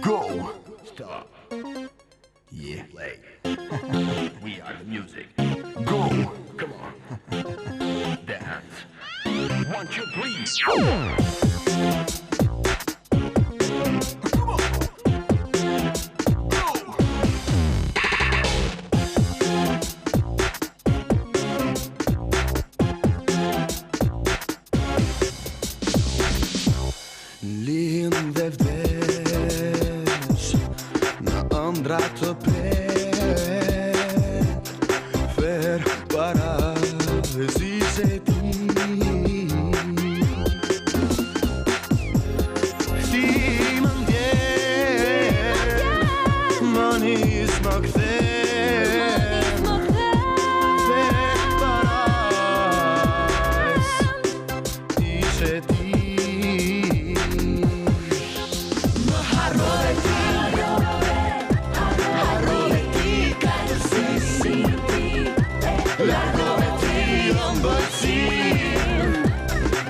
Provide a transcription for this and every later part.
Go! Stop. Yeah. Play. We are the music. Go! Come on. Dance. 1, 2, 3. Të pet Fer para zise ti Ti më ndjen Më nis më kthen Fer para zise ti Më harrove ti Largove ti on bëzim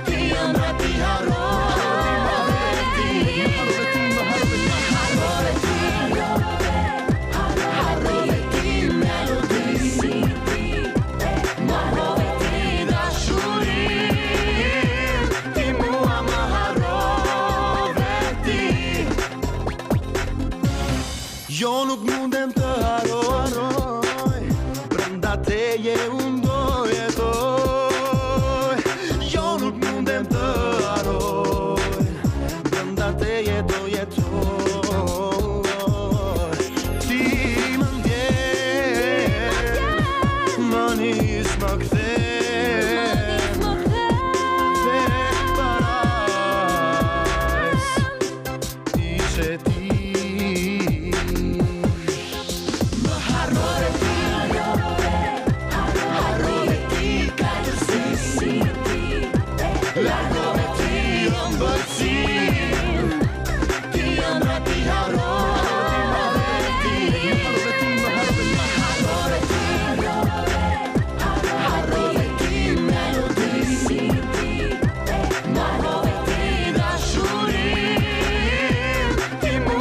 Ti ëndra ti harrove ti Harrove ti melodi Marrove ti dashurim Ti mua më harrove ti Jo nuk mundem të harroj Brenda teje unë do jetoj Jo nuk mundem të harroj Brenda teje do jetoj Ti më ndjen Më nis më kthen Fer parajs Ishe ti Më harrove ti Largove ti on bëzim Ti ëndra ti harrove ti Harrove ti melodi Marrove ti dashurim Ti mua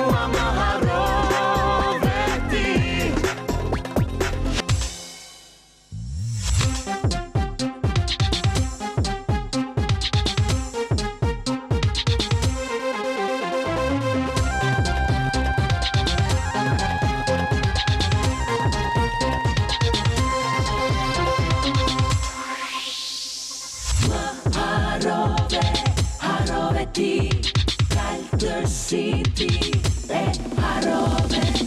si ti e harrove ti.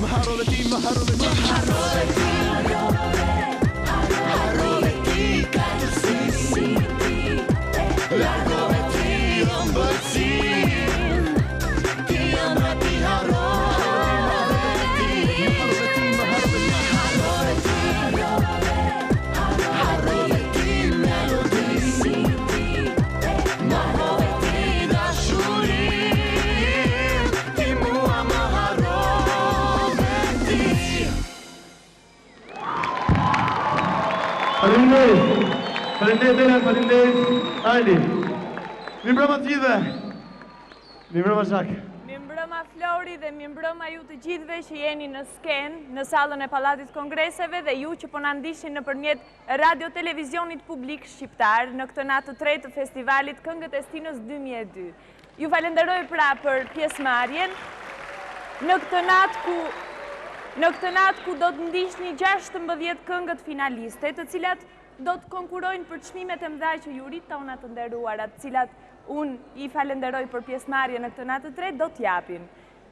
Më harrove ti, më harrove ti. Harrove ti, kaq si ti e largove ti ëmbëlsin. Ti ëmbra ti harrove ti. Harrove ti melodi. Më harrove ti dashurin. Ti mua më harrove ti. Faleminderit, faleminderit Ali. Mirëmbrëma të gjithëve. Mirëmbrëma Zak. Mirëmbrëma Flori dhe mirëmbrëma ju të gjithëve që jeni në skenë, në sallën e Pallatit Kongreseve dhe ju që po na ndiqni nëpërmjet radio-televizionit publik shqiptar në këtë natë të tretë të festivalit Këngët e Stinës 2002. Ju falenderoj pra për pjesëmarrjen në këtë natë ku do të ndiqni 16 këngët finaliste, të cilat do të konkurojnë për çmimet e mëdha që jurit tona të nderuara, të cilat unë i falenderoj për pjesëmarrje në këtë natë të tretë, do t'japin.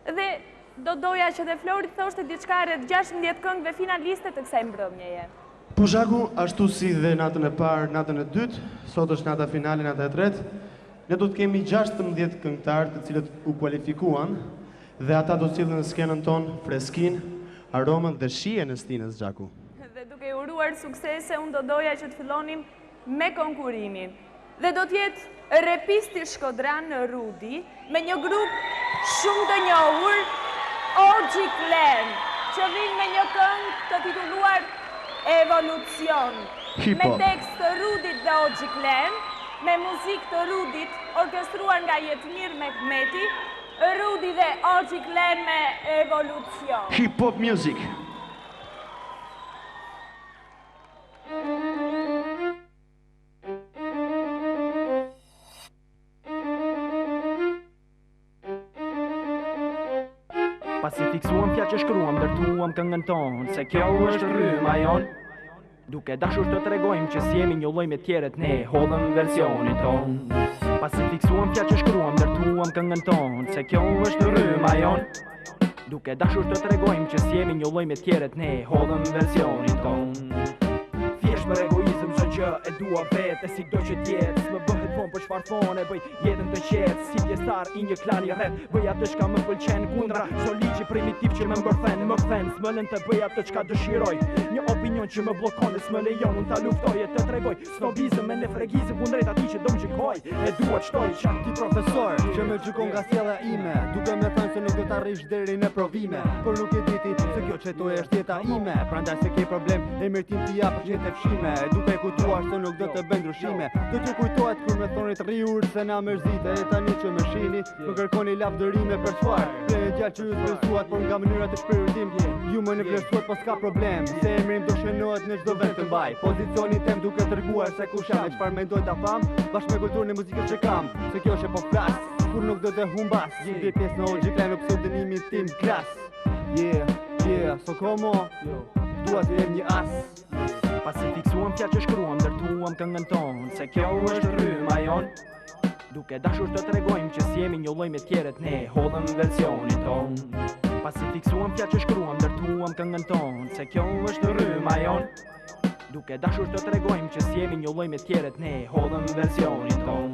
Dhe do doja që dhe Flori të thoshte diçka rreth 16 këngëve finaliste të kësaj mbrëmjeje. Po Zhaku, ashtu si dhe natën e parë, natën e dytë, sot është nata finale, nata e tretë. Ne do të kemi 16 këngëtarë të cilët u kualifikuan dhe ata do të sillin në skenën tonë freskin, aromën dhe shijen e Stinës, Zhaku. Dhe duke uruar suksese, unë do doja që të fillonim me konkurimin. Dhe do t'jetë Repisti Shkodran në Rudi, me një grup shumë të njohur, Orgji Clan, që vinë me një këngë të titulluar Evolucion. Me tekst të Rudit dhe Orgji Clan, me muzikë të Rudit, orkestruar nga Jetmir Mehmeti, Rudi dhe Orgji Clan me Evolucion. Hip Hop Music. Pasi fiksuam fja që shkruam, ndërtuam këngën tonë, se kjo është rryma jon. Duke dashur të tregojmë që si jemi një lloj me tjerët, ne hodhëm versionin ton. Pasi fiksuam fja që shkruam, ndërtuam këngën tonë, se kjo është rryma jon. Duke dashur të tregojmë që si jemi një lloj me tjerët, ne hodhëm versionin ton. Thjesht për egoizëm çdo gjë e dua vetë, si do që t'jetë, s'më bëhet vonë për çfarë thonë, bëj jetën të qetë, si pjesëtar i një klani rreth, bëj atë çka më pëlqen kundra çdo ligji primitiv që më mbërthen, më kthen, s'më lën të bëj atë çka dëshiroj. Një opinion që më bllokon dhe s'më lejon unë ta luftoj e të tregoj snobizëm me nefregizëm kundrejt atij që do më gjykoj. E dua çtoj çak ti profesor që më gjykon nga sjellja ime, duke më thënë se nuk do ta rrish deri në provime, por nuk e di ti se kjo çetoj është jeta ime, prandaj se ke problem e mirë tim ti jap që të fshime, duke kuptuar se nuk do të bën ndryshime. Do t'ju kujtohet kur më thonit rriur se na mërzite, e tani që më shihni, më kërkoni lavdërime për çfarë? Ple gjallë që ju vlerësuat, por nga mënyra të shpirit tim, ju më në vlerësuat pas ka problem. Se emrin do shënohet në çdo vend të mbaj. Pozicionin tem duke treguar se kush jam, çfarë mendoj ta fam, bashkë me kulturën e muzikës që kam, se kjo është po flas, kur nuk do të humbas. Dhe pjesë në Orgji Clan në pseudonimin tim Klas. Yeah, so komo, dua të jem një as. Pasi fiksuam fja që shkruam, ndërtuam këngën tonë, se kjo është rryma jon. Duke dashur të tregojmë që si jemi një lloj me tjerët, ne hodhëm versionin ton. Pasi fiksuam fja që shkruam, ndërtuam këngën tonë, se kjo është rryma jon. Duke dashur të tregojmë që si jemi një lloj me tjerët, ne hodhëm versionin ton.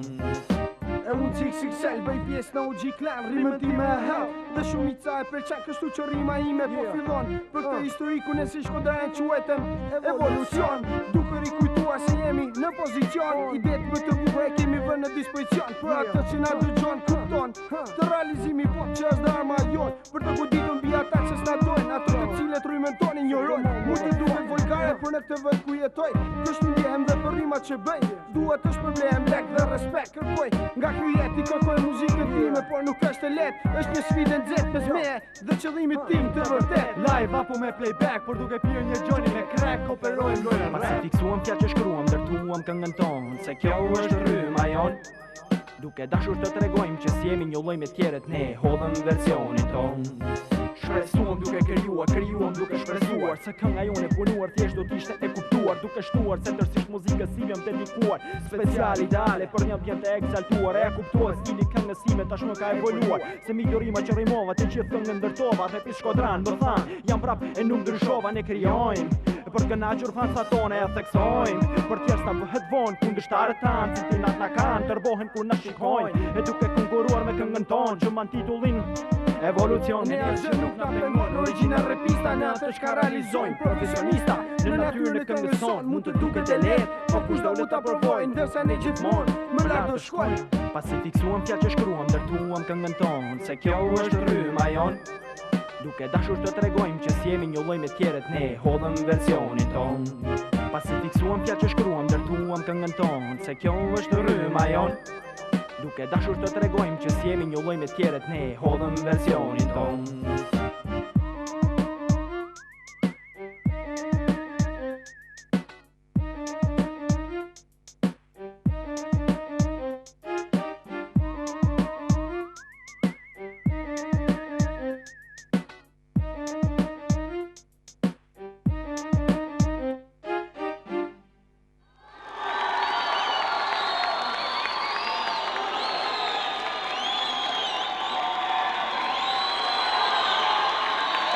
E unë XXL bëj pjesë në Orgji Clan, rimën time e hell dhe shumica e përqen kështu që rima ime po fillon për këtë historikun e si Shkodran quetem evolucion, duke rikujtuar se jemi në pozicion i bet më të bukur e kemi vënë në dispozicion për atë që na dëgjon kupton të realizimi po që është arma jon për të goditur mbi ata që s'na dojnë, ato të cilët rymën tonë injorojnë. Mu të duhet vulgare për në këtë vend ku jetoj, kështu ndjehem dhe për rimat që bëj, duhet të shpërblehem lek dhe respekt kërkoj. Nga ky jet i kërkoj muzikën time, por nuk është e lehtë, është një sfidë nxehtë mes meje dhe qëllimit tim të vërtet. Live apo me playback, por duke pirë një gjoni me crack, operojmë lojën rap. Pasi fiksuam fja që shkruam, ndërtuam këngën tonë, se kjo është rryma jon. Duke dashur të tregojmë që si jemi një lloj me tjerët, ne hodhëm versionin ton. Shpresuam duke krijuam duke shpresuar. Se kënga jonë e punuar thjesht do t'ishte e kuptuar, duke shtuar se tërësisht muzikës si jam dedikuar. Special ideale për një ambient e eksaltuar. E kuptuar stili këngës sime tashmë ka evoluar. Se mi rima që rimova të gjithë këngën ndërtova. Repis Shkodran më than, jam prap e nuk ndryshova, ne krijojmë për kënaqur fansat tone e theksojmë. Për tjerë sa bëhet vonë, kundërshtarët tanë si tinat na kanë, tërbohen kur na shikojnë. E duke konkuruar me këngën tonë që man titullin Evolucion. Ne asgjë nuk na pengon, origjinal rapista ne atë çka realizojmë. Profesionista në natyrën e këngës son, mund të duket e lehtë, po kushdo mund ta provojë, ndërsa ne gjithmonë më lart do shkojmë. Pasi fiksuam fjalë që shkruam, ndërtuam këngën tonë, se kjo është rryma jon. Duke dashur të tregojmë që si jemi një lloj me tjerët, ne hodhëm versionin ton. Pasi fiksuam fjalë që shkruam, ndërtuam këngën tonë, se kjo është rryma jon. Duke dashur të tregojmë që si jemi një lloj me tjerët, ne hodhëm versionin ton.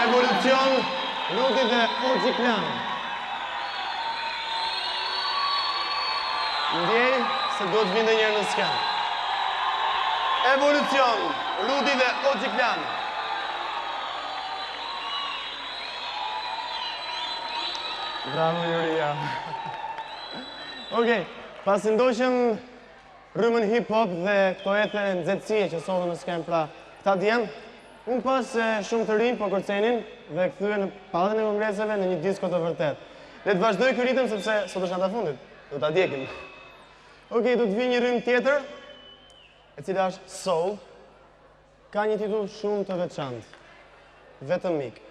Evolucion, Rudi dhe Orxhi Klan. Ndjej se duhet vinde njërë në skenë. Evolucion, Rudi dhe Orxhi Klan. Bravo, Juria. Okej, pasi ndoqëm rrymën hip-hop dhe këto ethe nxehtësie që sotën në skenë, pra këta djemë, unë pas shumë të rinj po kërcenin dhe kthye në pallën e kongreseve në një disko të vërtet. Le të vazhdoj ky ritëm sepse sot është nata fundit. Do ta djekim. Okej, do të vi një rrymë tjetër, e cila është soul. Ka një titull shumë të veçantë. Vetëm mik.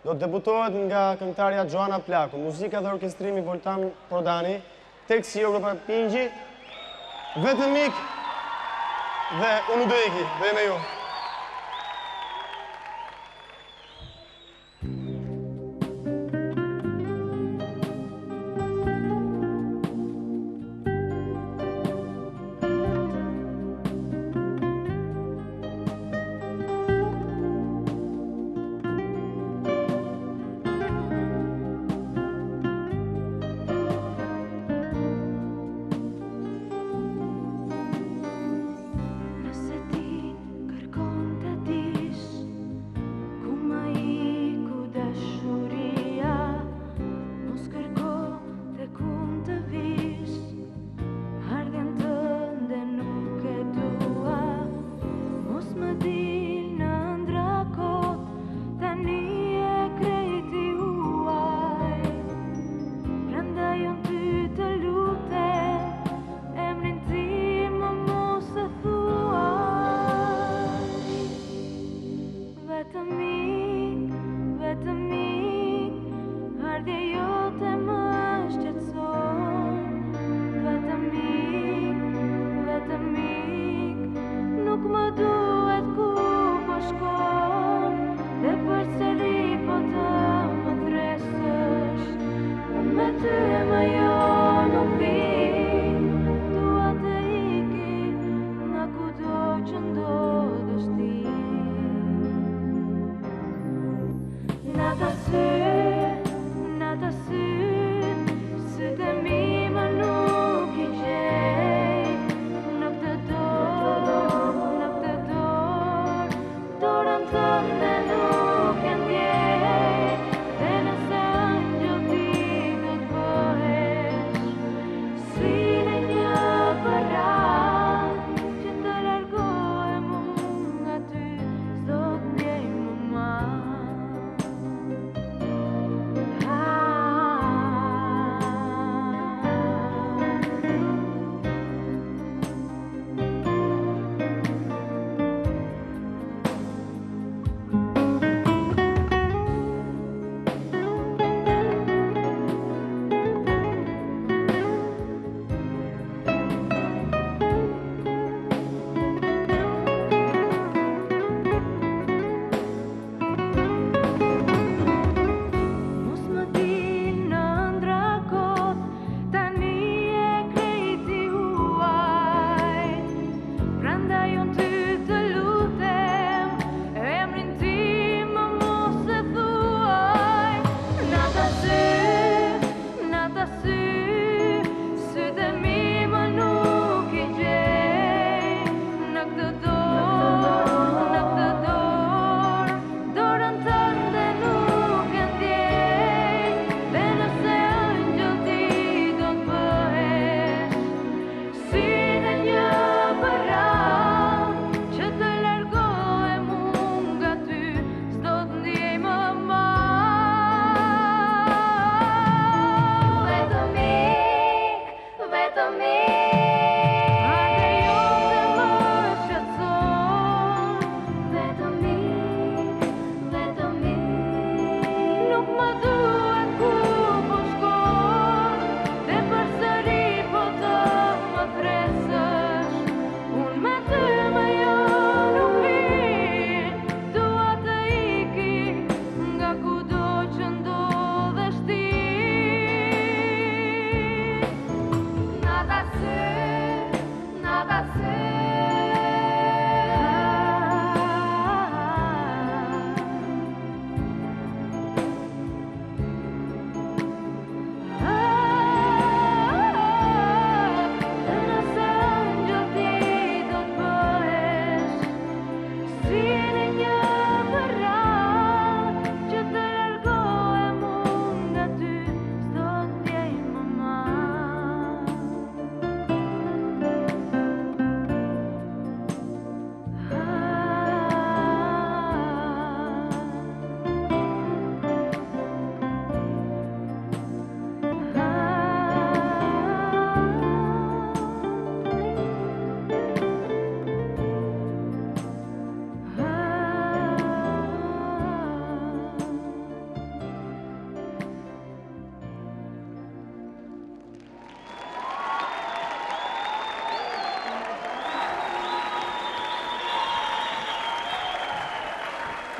Do të debutohet nga këngëtarja Joana Plaku, muzika dhe orkestrimi Voltan Prodani, teksti Europa Pingji. Vetëm mik dhe unë do iki, dhe me ju. Nëse ti kërkon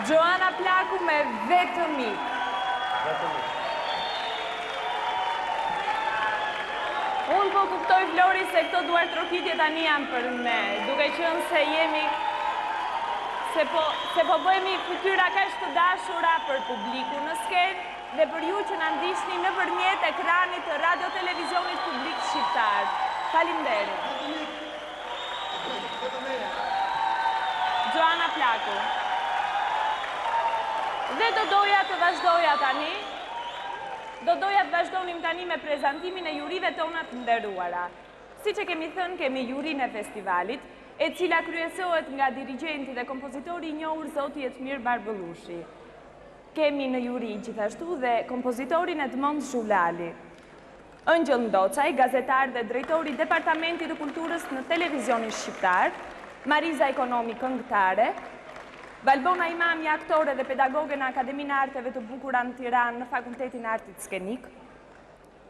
Joana Plaku me Vetëm ik. Unë po kuptoj, Flori, se këto duar trokitje tani janë për ne, duke qenë se jemi, se po bëjmë fytyra kaq të dashura për publiku në skenë dhe për ju që na ndiqni nëpërmjet ekranit të radio-televizionit publik shqiptar. Faleminderit. Joana Plaku. Dhe do doja të vazhdoja tani. Do doja të vazhdonim tani me prezantimin e jurive tona të nderuara. Siç e kemi thënë, kemi jurinë e festivalit, e cila kryesohet nga dirigjenti dhe kompozitori i njohur zoti Jetmir Barbëllushi. Kemi në juri gjithashtu dhe kompozitorin Edmond Zhulali. Ëngjëll Ndocaj, gazetar dhe drejtori i Departamentit të Kulturës në Televizionin Shqiptar, Mariza Ekonomi, këngëtare, Valbona Imami, aktore dhe pedagoge në Akademinë e Arteve të Bukura në Tiranë në Fakultetin e Artit Skenik,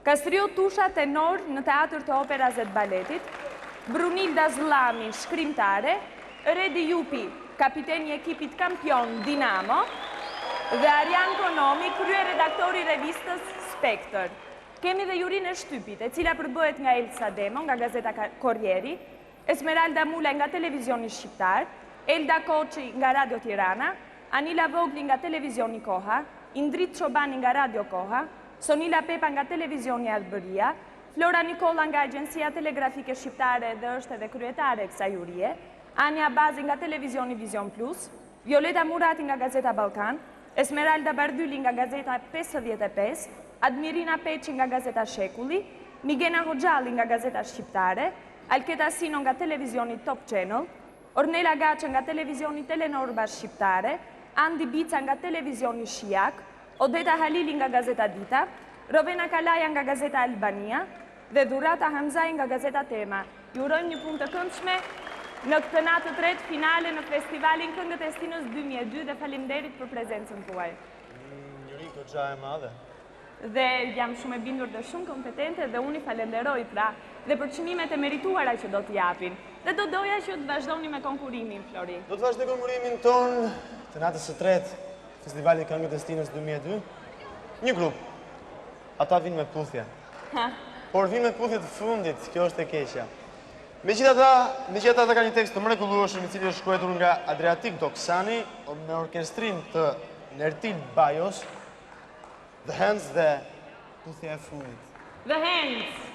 Kastrio Tusha, tenor në Teatër të Operas dhe të Baletit, Brunilda Zllami, shkrimtare, Redi Jupi, kapiteni i ekipit kampion Dinamo, dhe Arjan Konomi, krye redaktori revistës Spektër. Kemi dhe jurinë e shtypit, e cila përbëhet nga Elsa Demo, nga Gazeta Korrieri, Esmeralda Mula nga Televizioni Shqiptar, Elda Koçi nga Radio Tirana, Anila Vogli nga Televizioni Koha, Indrit Çobani nga Radio Koha, Sonila Pepa nga Televizioni Albëria, Flora Nikolla nga Agjencia Telegrafike Shqiptare dhe është edhe kryetare e kësaj jurie, Anja Bazi nga Televizioni Vision Plus, Violeta Murati nga Gazeta Ballkan, Esmeralda Bardhyli nga Gazeta 55, Admirina Peçi nga Gazeta Shekulli, Migena Hoxhalli nga Gazeta Shqiptare, Alketa Sino nga Televizioni Top Channel, Ornela Gaçe nga Televizioni Telenorba Shqiptare, Andi Bica nga Televizioni Shijak, Odeta Halili nga Gazeta Dita, Rovena Kalaja nga Gazeta Albania dhe Dhurata Hamzaj nga Gazeta Tema. Ju urojmë një punë të këndshme në këtë natë të tretë finale në festivalin Këngët e Stinës 2002 dhe faleminderit për prezencën tuaj. Njëri goxha e madhe. Dhe jam shumë e bindur dhe shumë kompetente dhe unë i falenderoj pra dhe për çmimet e merituara që do t'i japin. Dhe do doja që të vazhdoni me konkurimin, Flori. Do të vazhdoj konkurimin ton të natës së tretë, Festivali Këngët e Stinës 2002. Një grup. Ata vinë me puthje. Por vinë me puthje të fundit, kjo është e keqja. Megjithatë ata ka një tekst të mrekullueshëm i cili është shkruar nga Adriatik Doksani me orkestrin të Nertil Bajos, The Hands dhe puthja e fundit. The Hands.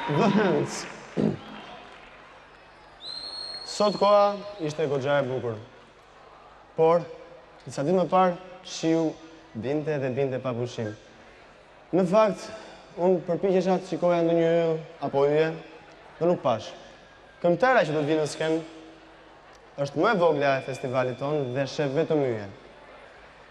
The Hands. Sot koha ishte goxha e bukur. Por, disa ditë më parë, shiu dinte dhe dinte pa pushim. Në fakt, unë përpiqesha të shikoja ndonjë yll apo yje dhe nuk pash. Këngëtara që do të vinë në skenë është më e vogla e festivalit tonë dhe sheh vetëm yje.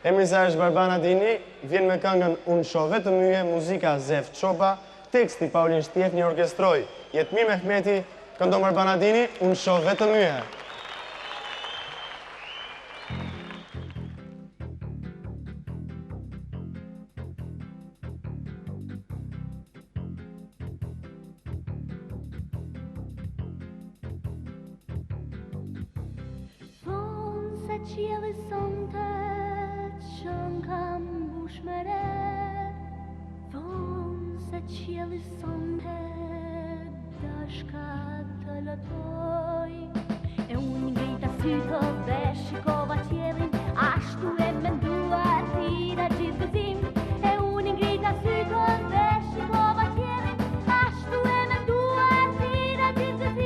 Emri i saj është Barbana Dini, vjen me këngën Unë shoh vetëm yje, muzika Zef Çopa, teksti Paulin Shtjefni orkestroi. Jetmir Mehmeti këndon Barbana Dini, Unë shoh vetëm yje. Qielli sonte qën kam mbush me re, thonë se qielli sonte dashka të lëtoj. E unë ngrita sytë dhe shikova qiellin, ashtu e mendua thira gjithë gëzim. E unë ngrita sytë dhe shikova qiellin, ashtu e mendua thira gjithë gëzim.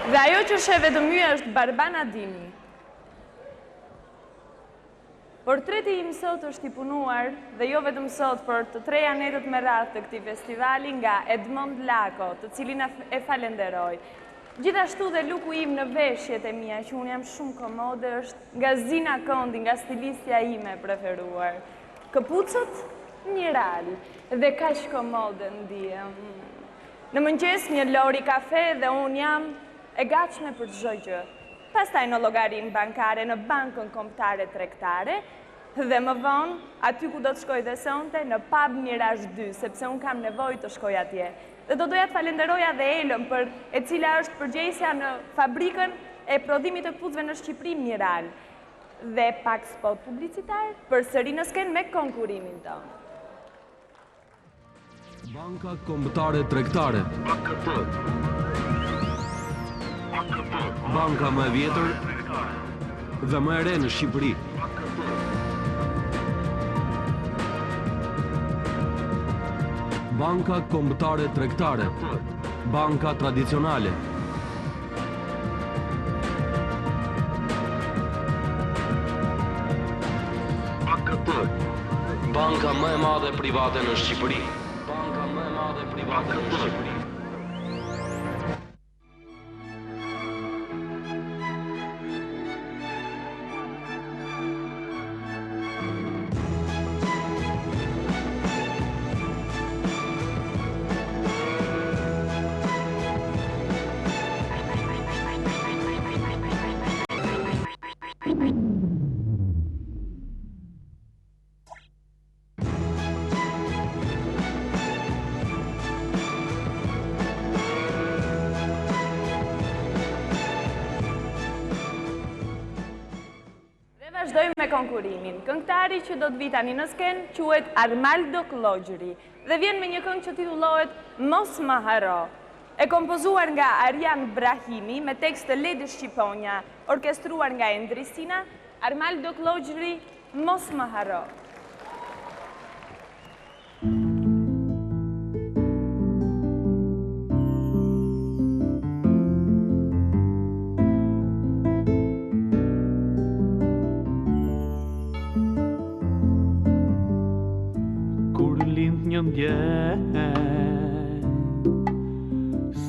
Dhe ajo që sheh vetëm yje është Barbana Dini. Portreti im sot është i punuar, dhe jo vetëm sot, për të 3 anetët me radhë të këtij festivali nga Edmond Lako, të cilin e falenderoj. Gjithashtu dhe luku im në veshjet e mia, që unë jam shumë komode, është nga Zina Kondi, nga stilistja ime preferuar. Këpucët, Miral, dhe kaq komode ndihem. Në mëngjes një lori kafe dhe unë jam e gatshme për çdo gjë. Pastaj në llogarinë bankare, në bankën kombëtare tregtare, dhe më vonë, aty ku do të shkoj dhe sonte, në pub Mirage 2, sepse unë kam nevojë të shkoj atje. Dhe do doja të falenderoja dhe Elën, e cila është përgjegjësja në fabrikën e prodhimit të këpucëve në Shqipëri, Miral. Dhe pak spot publicitar, përsëri në skenë me konkurimin tonë. Banka Kombëtare Tregtare. Banka më e vjetër dhe më e re në Shqipëri. Banka Kombëtare Tregtare, banka tradicionale. Banka më e madhe private në Shqipëri. Banka më e madhe private në Shqipëri. Vazhdojmë me konkurimin. Këngëtari që do të vi tani në skenë quhet Armaldo Klogjëri dhe vjen me një këngë që titullohet Mos më haro. E kompozuar nga Arjan Brahimi me tekst të Ledi Shqiponja, orkestruar nga Endrisina, Armaldo Klogjëri, Mos më haro. Një ndjen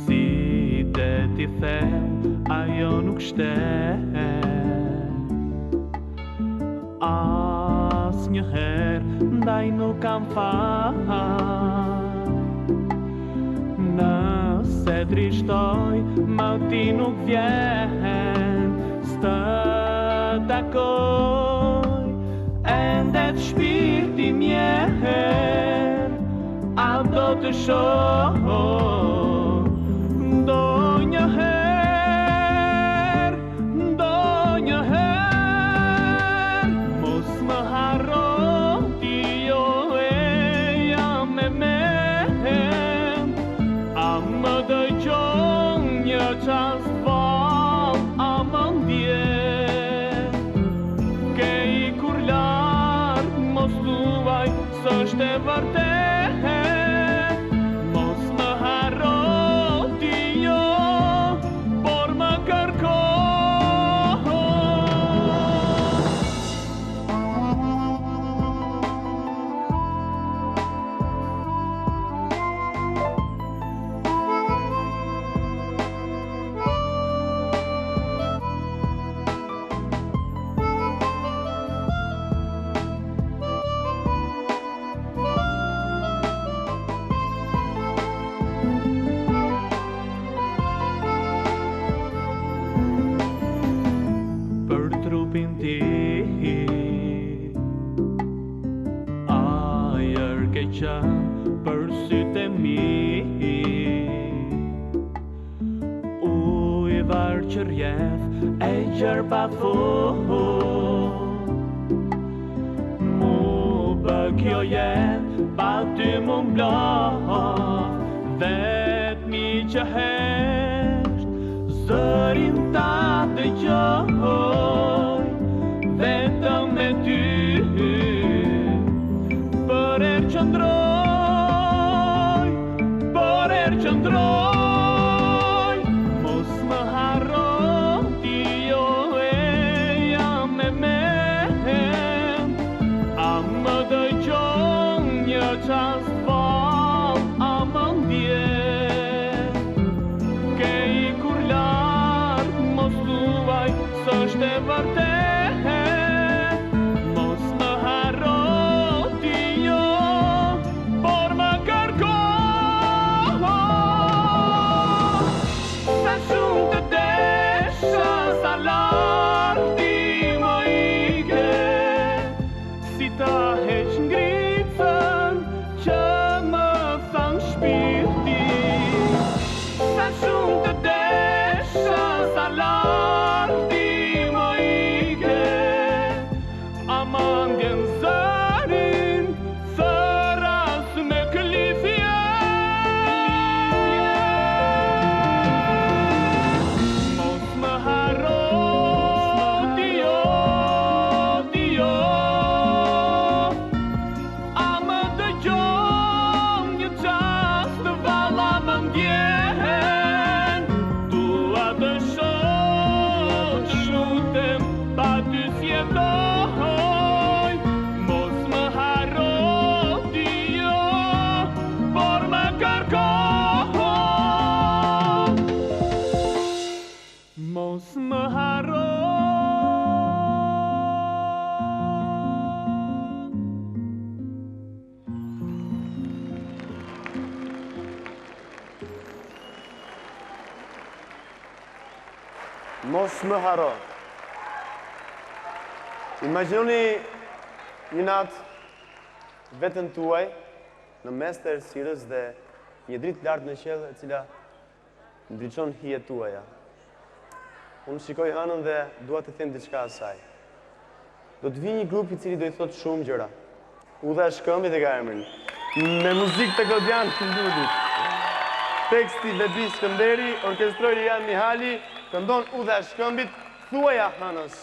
si deti thell, ajo nuk shtet asnjëherë, ndaj nuk kam faj. Nëse trishtoj, më ti nuk vjen, s'të takoj, ende të shpirti mjeher. A do të shoh ndonjëherë, mos më harro ti, jo e jam me men. A më dëgjon një çast val, a më ndjen ke i kur lart, mos thuaj s'është e vërtet. Për sytë e mi, uj varë që rjef e gjërë pa fund. Mu bë kjo jetë, pa ty mu mblof, vetëmi që hesht, zërin ta dëgjoj, vetëm me ty, për erë qëndroj. Mos më harro ti, jo e jam me men. A më dëgjon një çast val, a më ndjen ke i kur lart, mos thuaj s'është e vërtet. Mos më harro ti, jo, por më kërko. Ta heq ngritën që më than shpirti, sa shumë të desha, sa larti më Mos më haro. Imagjinoni një natë vetën tuaj në mes të errësirës dhe një dritë lartë në qiell e cila ndriçon hijet tuaja. Unë shikoj hënën dhe dua të them diçka asaj. Do të vi një grup i cili do i thotë shumë gjëra. Udha e shkëmbit e ka emrin. Me muzikë të Klodian Fundudit. Teksti Bebi Skënderi, orkestroi Jan Mihali, këndon Udha e shkëmbit, thuaja hënës.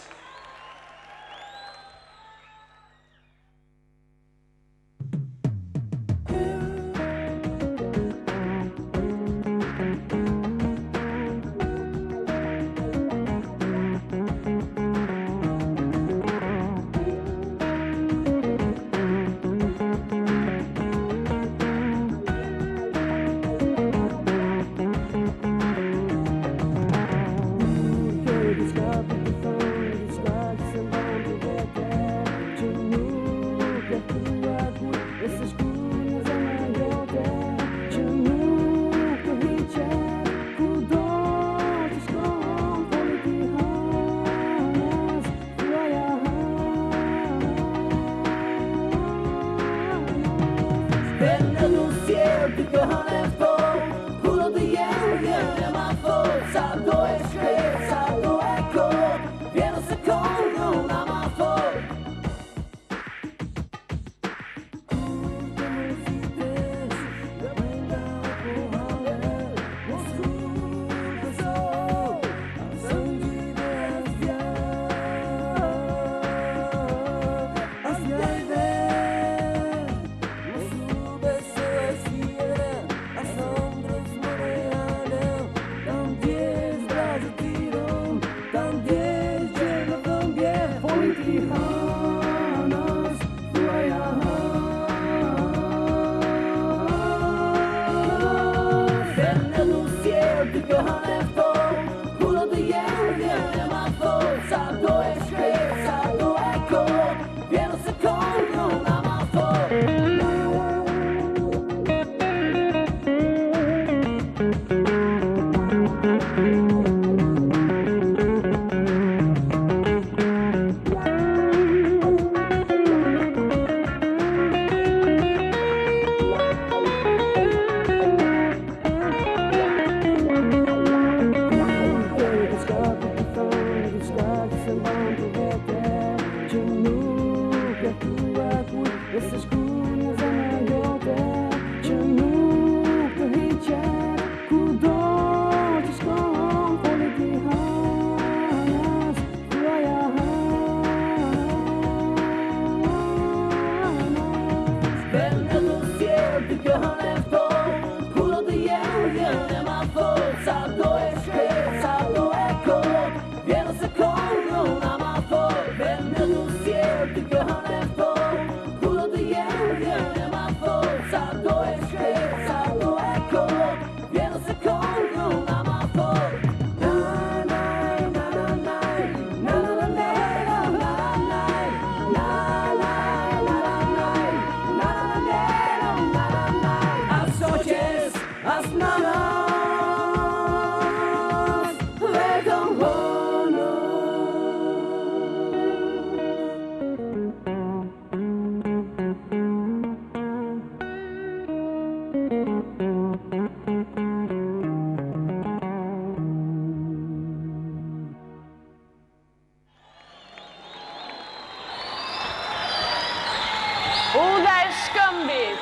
Udha e shkëmbit.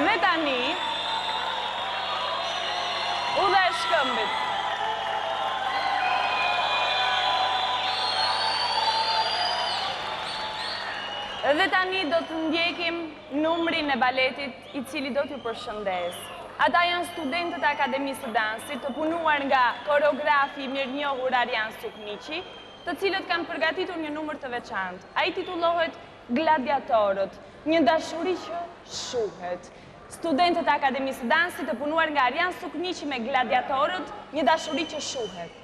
Dhe tani, Udha e shkëmbit. Dhe tani do të ndjekim numrin e baletit i cili do t'ju përshëndes. Ata janë studentët e Akademisë së Dansit, të punuar nga koreografi i mirënjohur Arjan Sukniqi, të cilët kanë përgatitur një numër të veçantë. Ai titullohet Gladiatorët, një dashuri që shuhet. Studentët e Akademisë së Dansit, të punuar nga Arjan Sukniqi me Gladiatorët, një dashuri që shuhet.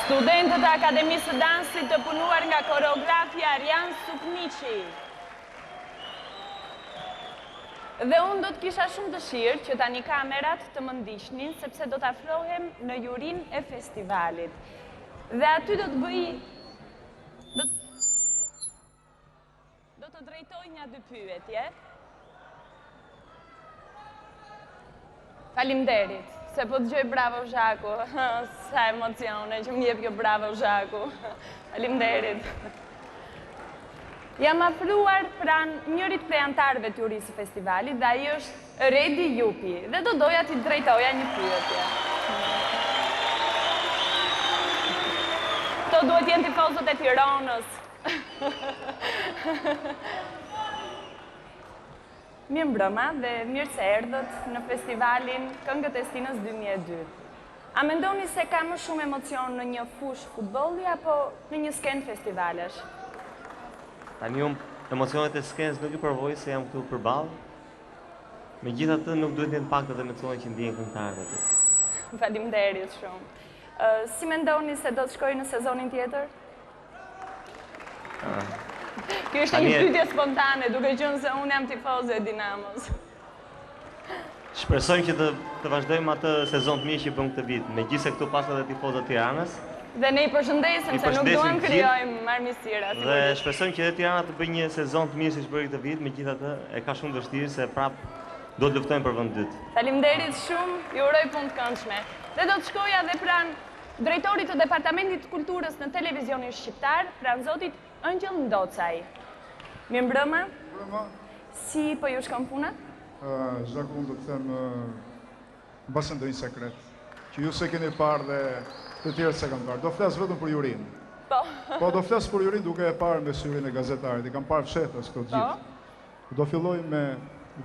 Studentët e Akademisë së Dansit të punuar nga koreografi Arjan Sukniqi. Dhe unë do të kisha shumë dëshirë që tani kamerat të më ndiqnin, sepse do të afrohem në jurin e festivalit. Dhe aty do të bëj... Do të drejtoj një dy pyetje. Faleminderit, se po dëgjoj bravo Zhaku. Sa emocione që më jep kjo bravo Zhaku. Faleminderit. Jam afruar pranë njërit prej antarëve të jurisë së festivalit dhe ai është Redi Jupi dhe do doja t'i drejtoja një pyetje. Këto duhet jenë tifozët e Tiranës. Mirë mbrëma dhe mirë se erdhët në festivalin Këngët e Stinës 2002. A mendoni se ka më shumë emocion në një fush futbolli apo në një skenë festivalesh? Tani unë emocionet e skenës nuk i provoj se jam këtu përballë. Megjithatë nuk duhet jenë pak edhe emocionet që ndjen këngëtarët aty. Faleminderit shumë. Si mendoni se do të shkojë në sezonin tjetër? Kjo ishte një pyetje spontane, duke qenë se unë jam tifoze e Dinamos. Shpresojmë që të vazhdojmë atë sezon të mirë që bëm këtë vit, megjithëse këtu pas edhe tifozët e Tiranës. Dhe ne i përshëndesim se nuk duam krijojmë marrëmësira. Dhe shpresojmë që edhe Tirana të bëjë një sezon të mirë siç bëri këtë vit, megjithatë e ka shumë vështirë se prap do të luftojmë për vend dytë. Faleminderit shumë, ju uroj punë të këndshme. Dhe do të shkoja dhe pranë drejtorit të Departamentit të Kulturës në Televizionin Shqiptar, pranë zotit Ëngjëll Ndocaj. Mirë mbrëma. Mbrëma. Si po ju shkon puna? Zhaku, unë do të them mbasën ndonjë sekret, që ju se keni parë dhe të tjerë se kanë parë. Do flasë vetëm për jurin. Po, do flasë për jurin duke e parë me syrin e gazetarit. I kam parë fshetës këtë gjithë. Do filloj me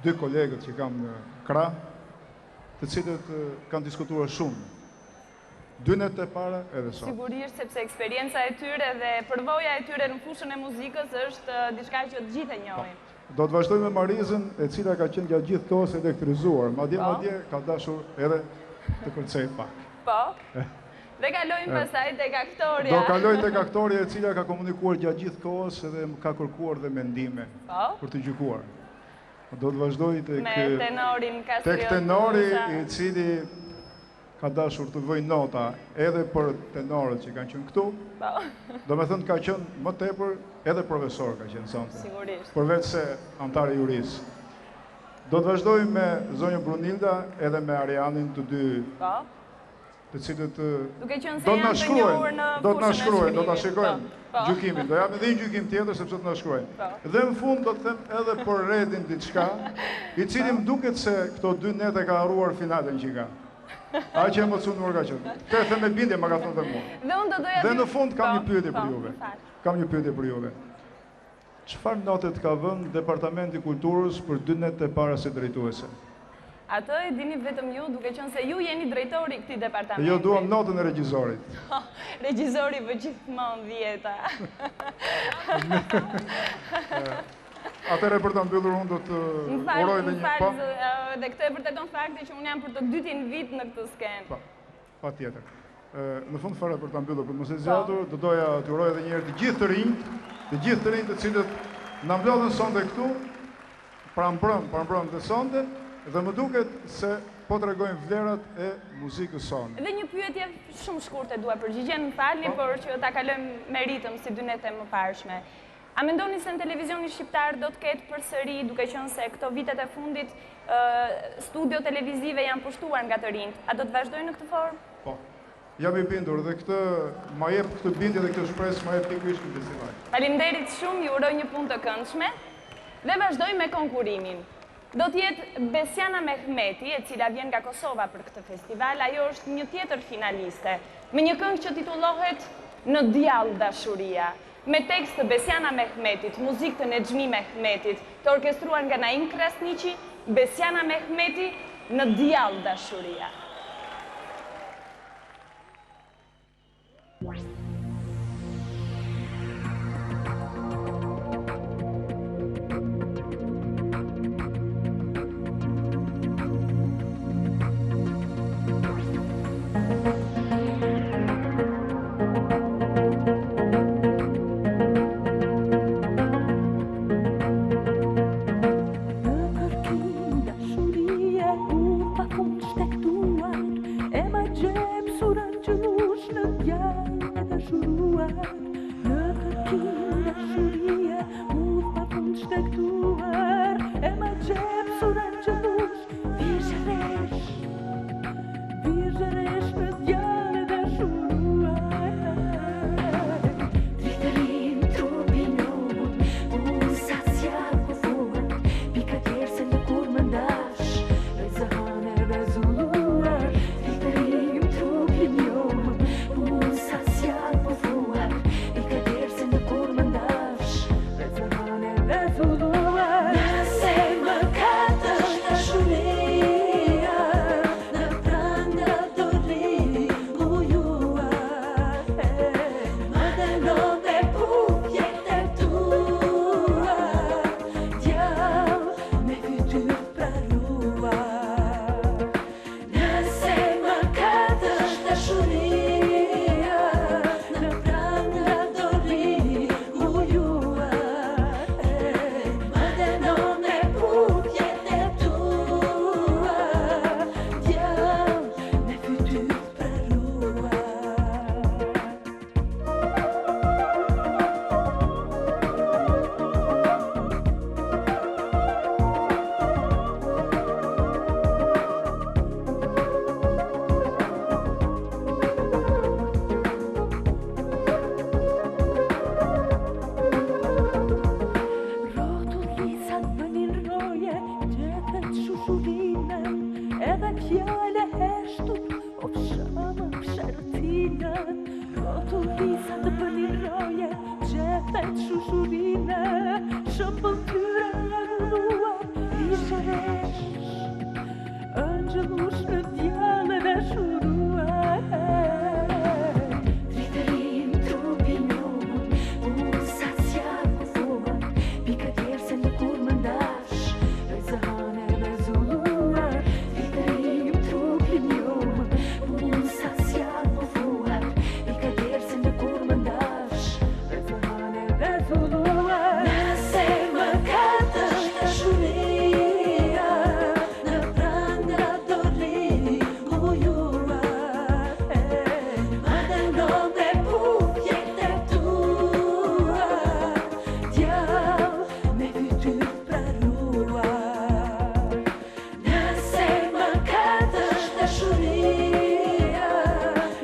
dy kolegët që kam në krah, të cilët kanë diskutuar shumë. 2 net e para edhe sot. Sigurisht, sepse eksperienca e tyre dhe përvoja e tyre në fushën e muzikës është diçka që të gjithë e njohin. Do të vazhdoj me Marizën, e cila ka qenë gjatë gjithë kohës elektrizuar. Madje ka dashur edhe të kërcej pak. Po. Dhe kalojmë pasaj tek aktoria. Do kaloj tek aktoria e cila ka komunikuar gjatë gjithë kohës edhe ka kërkuar dhe mendime për të gjykuar. Do të vazhdoj me tenorin Kastriot. Tek tenori i cili ka dashur të vëj nota edhe për tenorët që kanë qenë këtu. Do me thënë ka qenë më tepër edhe profesor ka qenë sonte. Sigurisht. Përveç se antar i jurisë. Do të vazhdoj me zonjën Brunilda edhe me Arianin të dy. Të cilët do të na shkruajnë, do të na shikojnë gjykimin, do japim edhe një gjykim tjetër sepse do të na shkruajnë. Dhe në fund do të them edhe për Redin diçka, i cili më duket se këto 2 net e ka harruar finalen që ka. Ai që emocionuar ka qenë. Të them me bindje më ka thënë mua. Dhe në fund kam një pyetje për juve. Kam një pyetje për juve. Çfarë notet ka vënë Departamenti i Kulturës për 2 net e para si drejtuese? Atë e dini vetëm ju, duke qenë se ju jeni drejtori i këtij departamenti. Jo, duam notën e regjizorit. Regjizori vë gjithmonë 10. Atëherë për ta mbyllur unë do të uroj edhe një pa. Dhe këtë e vërteton fakti që unë jam për të dytin vit në këtë skenë. Patjetër. Në fund fare për ta mbyllur, për mos e zgjatur, do doja t'ju uroj edhe një herë të gjithë të rinj, të cilët na mblodhen sonte këtu, prambrëm të sonte. Dhe më duket se po të regojnë vlerat e muzikës sonë. Dhe një pyetje shumë shkurtë dua përgjigjen, më falni, por që ta kalojmë me ritëm si 2 nete më parshme. A mendoni se në televizionin shqiptar do të ketë përsëri, duke qenë se këto vitet e fundit studio televizive janë pushtuar nga të rinjt, a do të vazhdojnë në këtë formë? Po. Jam i bindur dhe këtë ma jep këtë bindje dhe këtë shpresë ma jep pikërisht këtë festival. Faleminderit shumë, ju uroj një punë të këndshme dhe vazhdoj me konkurimin. Do t'jetë Besiana Mehmeti, e cila vjen nga Kosova për këtë festival, ajo është një tjetër finaliste, me një këngë që titullohet Në djallë dashuria, me tekst të Besiana Mehmetit, muzikë të Nexhmi Mehmetit, të orkestruar nga Naim Krasniqi, Besiana Mehmeti, Në djallë dashuria. fjale heshtut, o pshama psherëtine, rotu visa të bëni roje, gjepet shushurine, shëmbëll tyre në rrua, ishe resh, ëngjëllush në djale dhe shuruar. Tritërim trupin njohën, unë saciar më thuar, pika tjerë se në kur më ndash, e zëhane dhe zulluar. Tritërim trupin njohën, unë saciar më thuar, pika tjerë se në kur më ndash, e zëhane dhe zulluar. Nëse më katësh të shuria, në pranga dorli ujuar, ma dëndon dhe pupjet e tua, djall me fytyr pranuar. Nëse më katësh të shuria,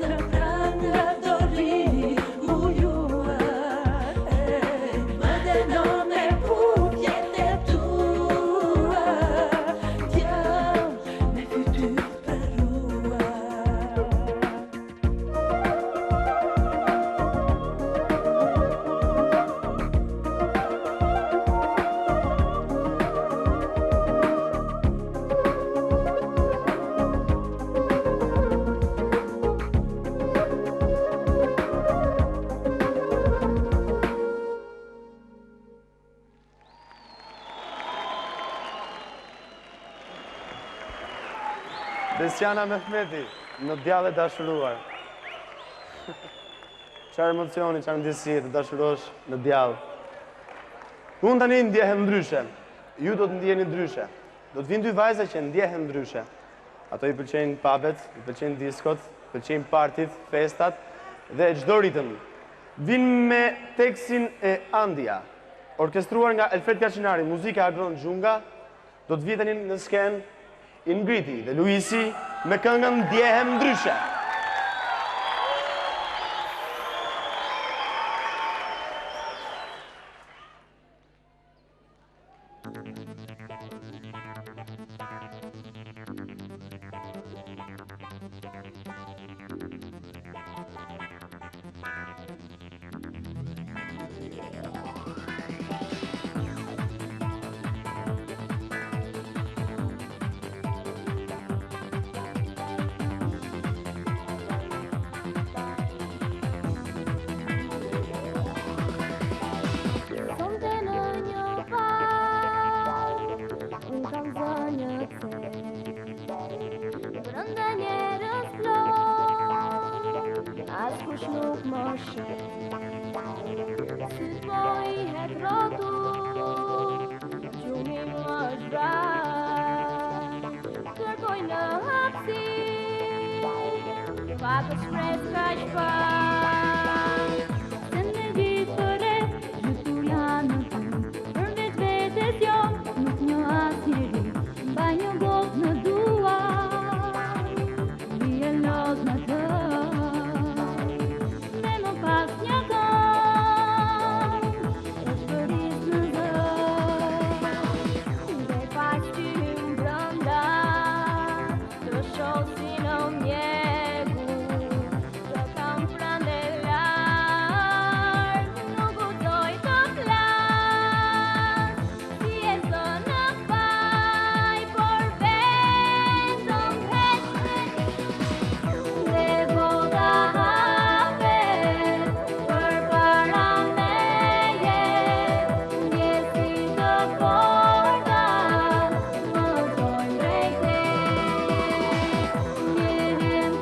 në pranga dorli ujuar, ma dëndon dhe pupjet e tua, djall me fytyr pranuar. Besiana Mehmeti, në djallë e dashuruar. Qarë emocioni, qarë ndjesie të dashurosh në djallë. Unë tani ndjehem ndryshe, ju do të ndjeni ndryshe. Do të vinë dy vajza që ndjehen ndryshe. Ato i pëlqejnë pubet, i pëlqejnë diskot, i pëlqejnë partit, festat dhe çdo ritëm. Vinë me tekstin e Andia, orkestruar nga Elfred Kaçinari, muzika Agron Xhunga, do të vjen tani në skenë Ingriti dhe Luisi me këngën Ndjehem ndryshe. Sonte në një bar, unë kam zënjë te, brënda njerës plot, askush nuk më shet. Syt po i het rotu, gjumi më zhbrat, kërkoj në hapsi, pakës shpres ka shpat. Se në diferet, gjithu janë në ty, për vetë vetës jo, nuk një asnjëri, mbaj një gotë në dua, bie lot në të, me më pas një këngë, e shpëris në zë, dhe pas ty më brënda, të shoh si në mjegu, të kam prande larg, nuk u doj të flas, si e zë në faj, por vetëm heshtën, dhe voga hapet, për para meje, ndjesi të forta, më dojnë drejt te, ndjehem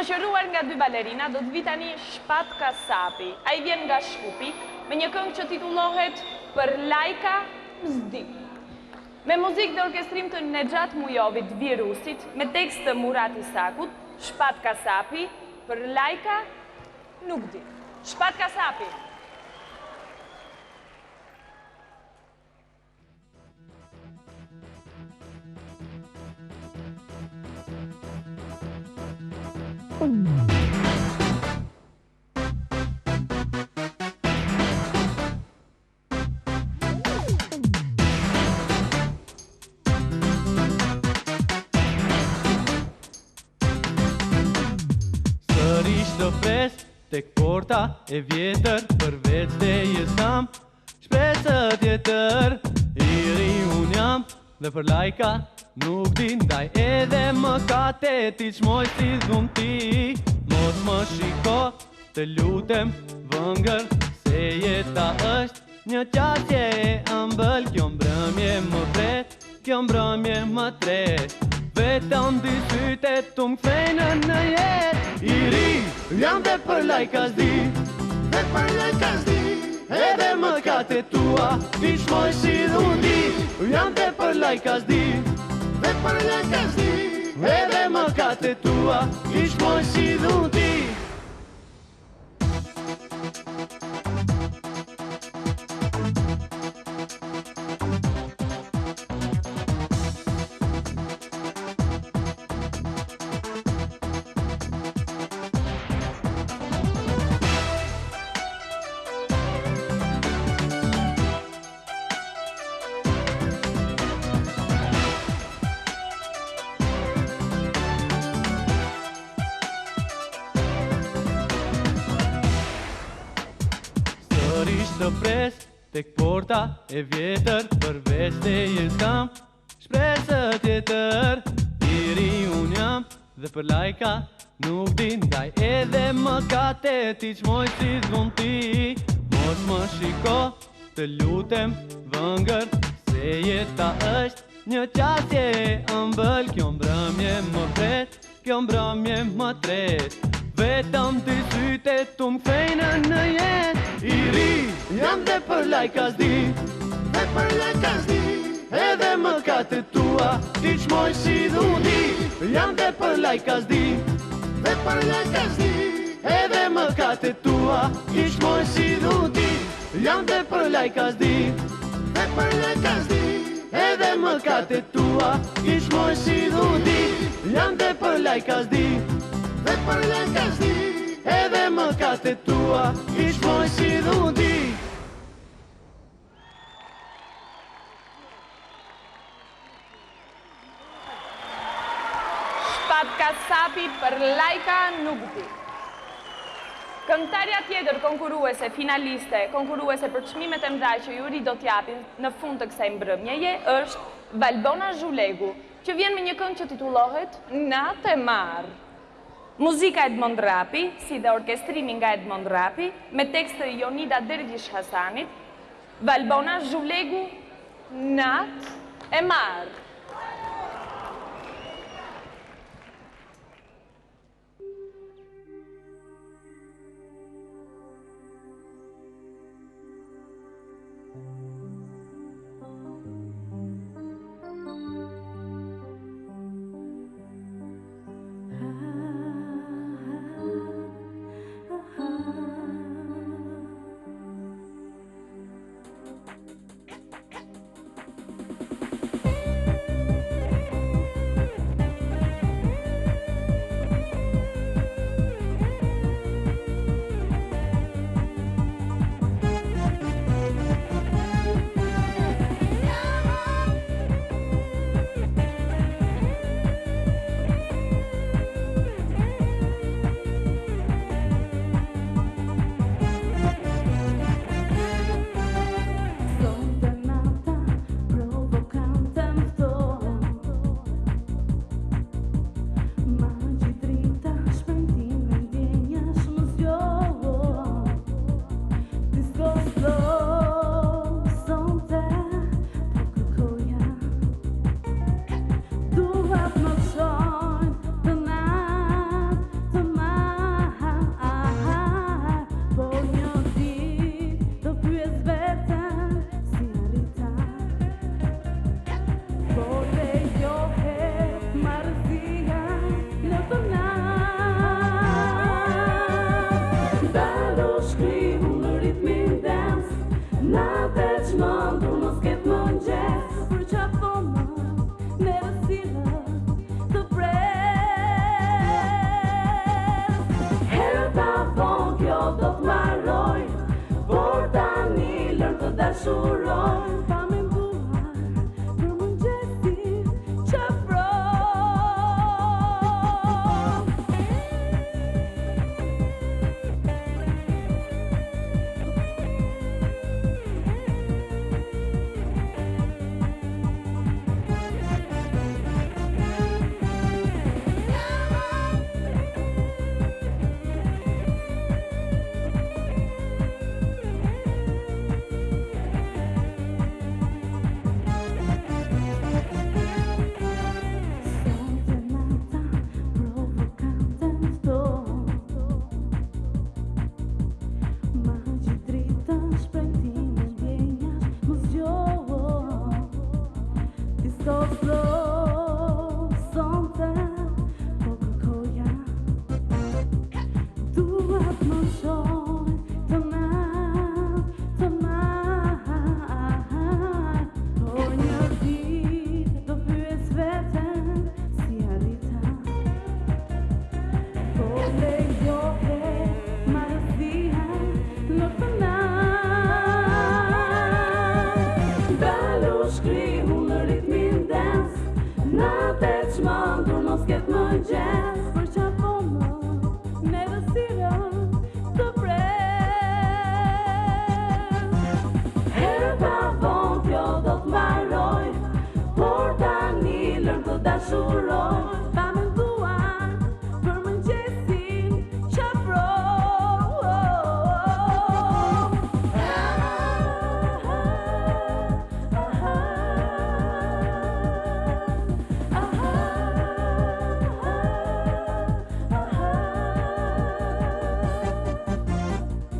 Shoqëruar nga dy balerina, do të vi tani Shpat Kasapi. Ai vjen nga Shkupi me një këngë që titullohet Për Lajka Mzdi. Me muzikë dhe orkestrim të Nexhat Mujovit Virusit, me tekst të Murat Isakut, Shpat Kasapi, Për Lajka Nuk Di. Shpat Kasapi. Sërish të pres tek porta e vjetër, për vetë dhe jesam shpresë tjetër. I ri unë jam dhe për lajka nuk di, ndaj edhe më kate ti qmoj si dhun ti. Mos më shiko, të lutem vëngër, se jeta është një qasje e ëmbël. Kjo mbrëmje më pret, kjo mbrëmje më tret, vetëm dy syte tu m'kthejnë në jet. I ri, jam dhe për lajka zdi, dhe për lajka zdi, edhe më kate tua, ti shmoj si dhundi. Jam dhe për lajka zdi, dhe për lajka zdi, edhe më kate tua, ti shmoj si dhundi. Sërish të pres tek porta e vjetër, për veç dhe jesam shpresë tjetër. I ri unë jam dhe për lajka nuk di, ndaj edhe më kate ti qmoj si dhun ti. Mos më shiko, të lutem vëngër, se jeta është një qasje e ëmbël. Kjo mbrëmje më pret, kjo mbrëmje më tret, vetëm ty syte tu m'kthejnë në jet. I ri, jam dhe për lajka zdi, dhe për lajka zdi, edhe më kate tua, ti qmoj si dhundi. Jam dhe për lajka zdi, dhe për lajka zdi, edhe më kate tua, ti qmoj si dhundi. Jam dhe për lajka zdi, dhe për lajka zdi, edhe më kate tua, ti qmoj si dhundi. Jam dhe për lajka zdi, dhe për lajka zdi, edhe më kate tua, ti shmoj si dhundi. Shpat Kasapi, Për Lajka Nuk Di. Këngëtarja tjetër konkuruese, finaliste, konkuruese për çmimet e mëdha që juri do t'japin në fund të kësaj mbrëmjeje është Valbona Zhulegu, që vjen me një këngë që titullohet Natë e Marë. Muzika Edmond Rapi, si dhe orkestrimi nga Edmond Rapi, me tekst të Jonida Dervish Hasanit, Valbona Zhulegu, Natë e Marë.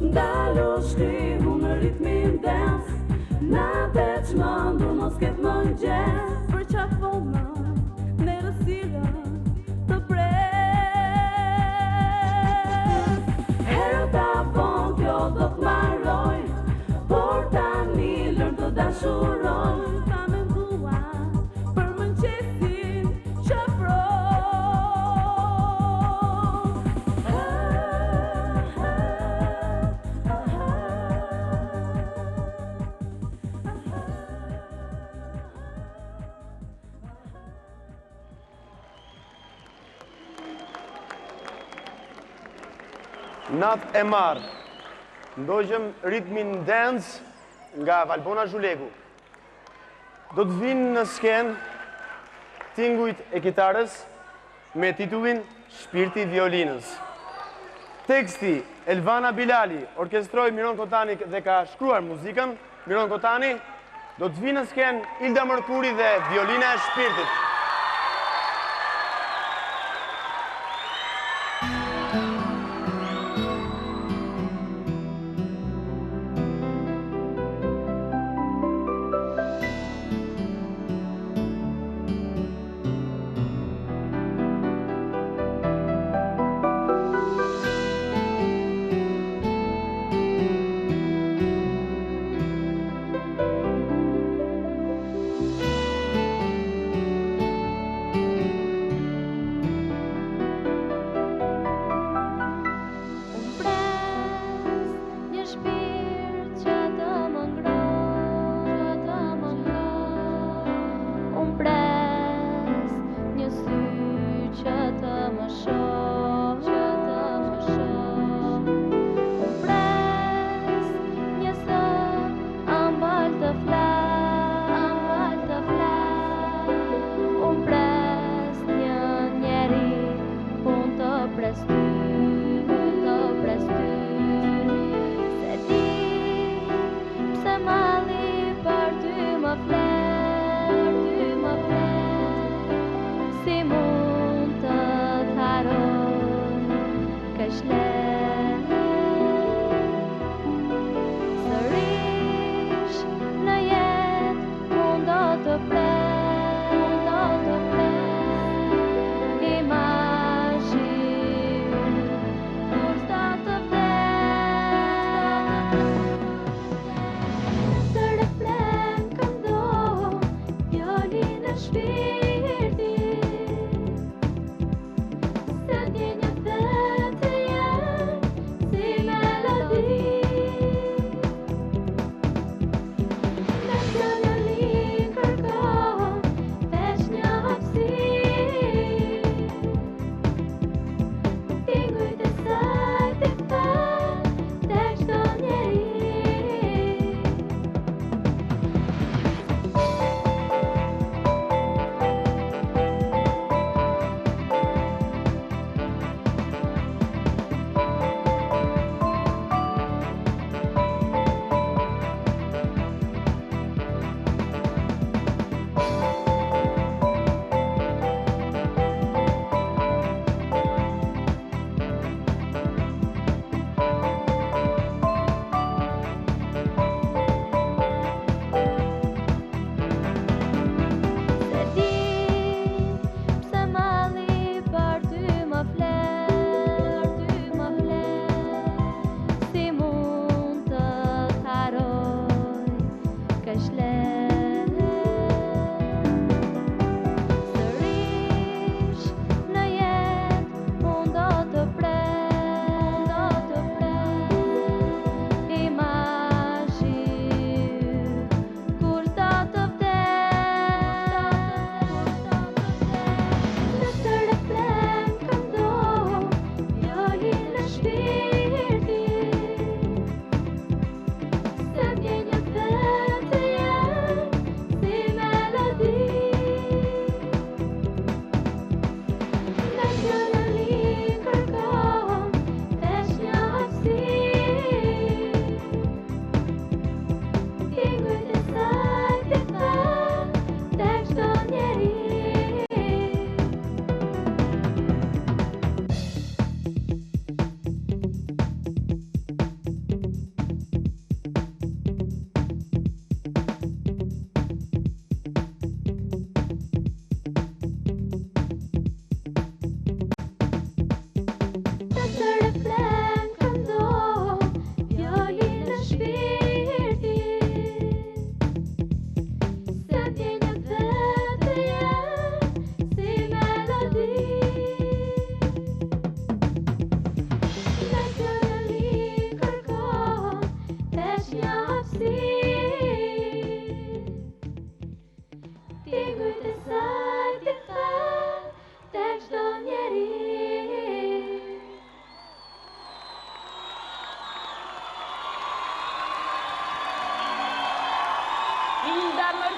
Ndalo shkrihu në ritmin dance, natë e çmendur mos ket mëngjes. Për çfarë fonë në rësirën të pres. Herë ta vonë kjo do t'marroj, por tani lërë të dashuroj. Ta menduar për mëngjesin që Natë e marë, ndojgjëm ritmin dance nga Valbona Zhulegu. Do të vinë në skenë tingujt e kitarës me titullin Shpirti violinës. Teksti Elvana Bilali, orkestroi Miron Kotani dhe ka shkruar muzikën Miron Kotani. Do të vinë në skenë Ilda Mërkuri dhe violina e shpirtit.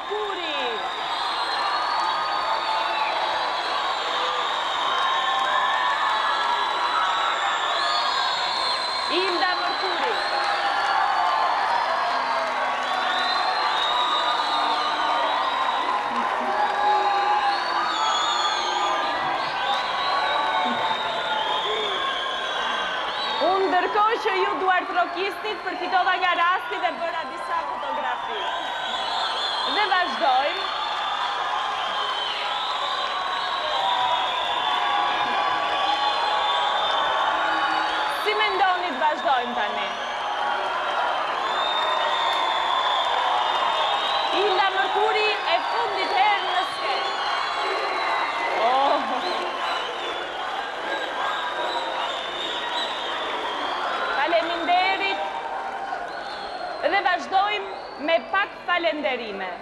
Mërkuri. Ilda Mërkuri. Unë ndërkohë që ju duart rokistit përfitova nga rasti dhe bëra disa fotografi. Dhe vazhdojmë. Si mendoni të vazhdojmë tani? Ilda Mërkuri e fundit herë në skenë. Faleminderit. Dhe vazhdojmë me pak falenderime.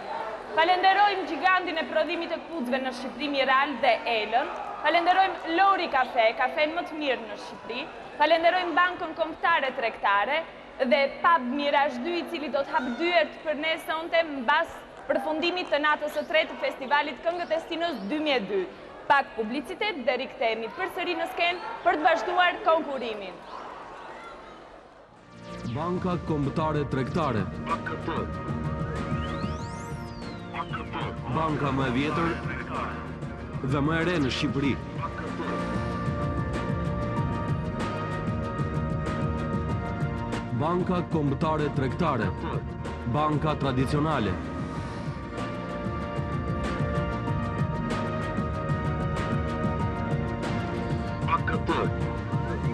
Falenderojmë gigantin e prodhimit të kputzëve në Shqipëri Miral dhe Elën. Falenderojmë Lori Kafe, kafen më të mirë në Shqipëri. Falenderojmë Bankën Kombëtare Tregtare dhe Pub Mirage 2, i cili do të hap dyert për ne sonte mbas përfundimit të natës së tretë të festivalit Këngët e Stinës 2002. Pak publicitet dhe rikthehemi përsëri në skenë për të vazhduar konkurimin. Banka Kombëtare Tregtare. Banka më e vjetër dhe më e re në Shqipëri. Banka Kombëtare Tregtare. Banka tradicionale.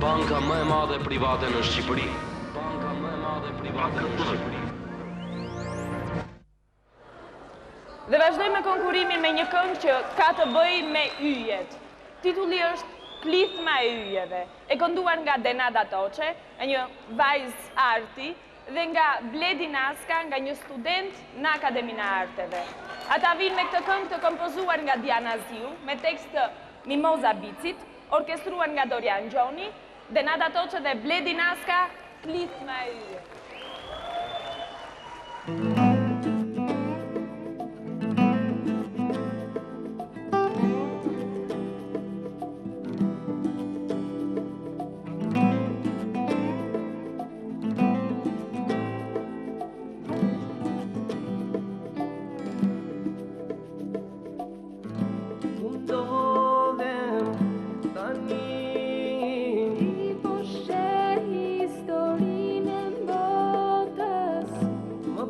Banka më e madhe private në Shqipëri. Banka më e madhe private në Shqipëri. Dhe vazhdoj me konkurimin me një këngë që ka të bëj me yjet. Titulli është Plithma e yjeve, e kënduar nga Denada Toqe, një vajzë arti, dhe nga Bledi Naska, nga një student në Akademinë e Arteve. Ata vinë me këtë këngë të kompozuar nga Diana Ziu, me tekst të Mimoza Bicit, orkestruar nga Dorian Gjoni, Denada Toqe dhe Bledi Naska, Plithma e yjeve. Historinë e mbotës, më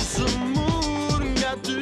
smur nga ty.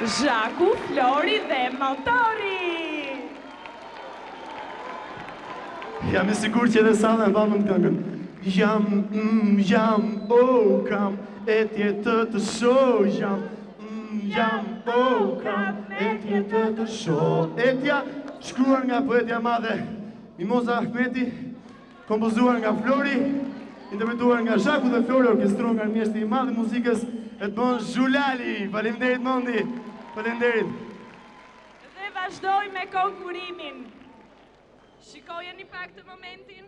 Zhaku, Flori dhe Motori. Jam I sigur që edhe sa dhe vamën këngën. Jam, kam etje të shoh. Jam, kam etje të shoh. Etja, shkruar nga poetja madhe Mimoza Ahmeti, kompozuar nga Flori, interpretuar nga Zhaku dhe Flori, orkestruar nga mjeshti I madh I muzikës Edmond Zhulali. Faleminderit Mondi. Faleminderit. Dhe vazhdoj me konkurimin. Shikojeni pak të momentin.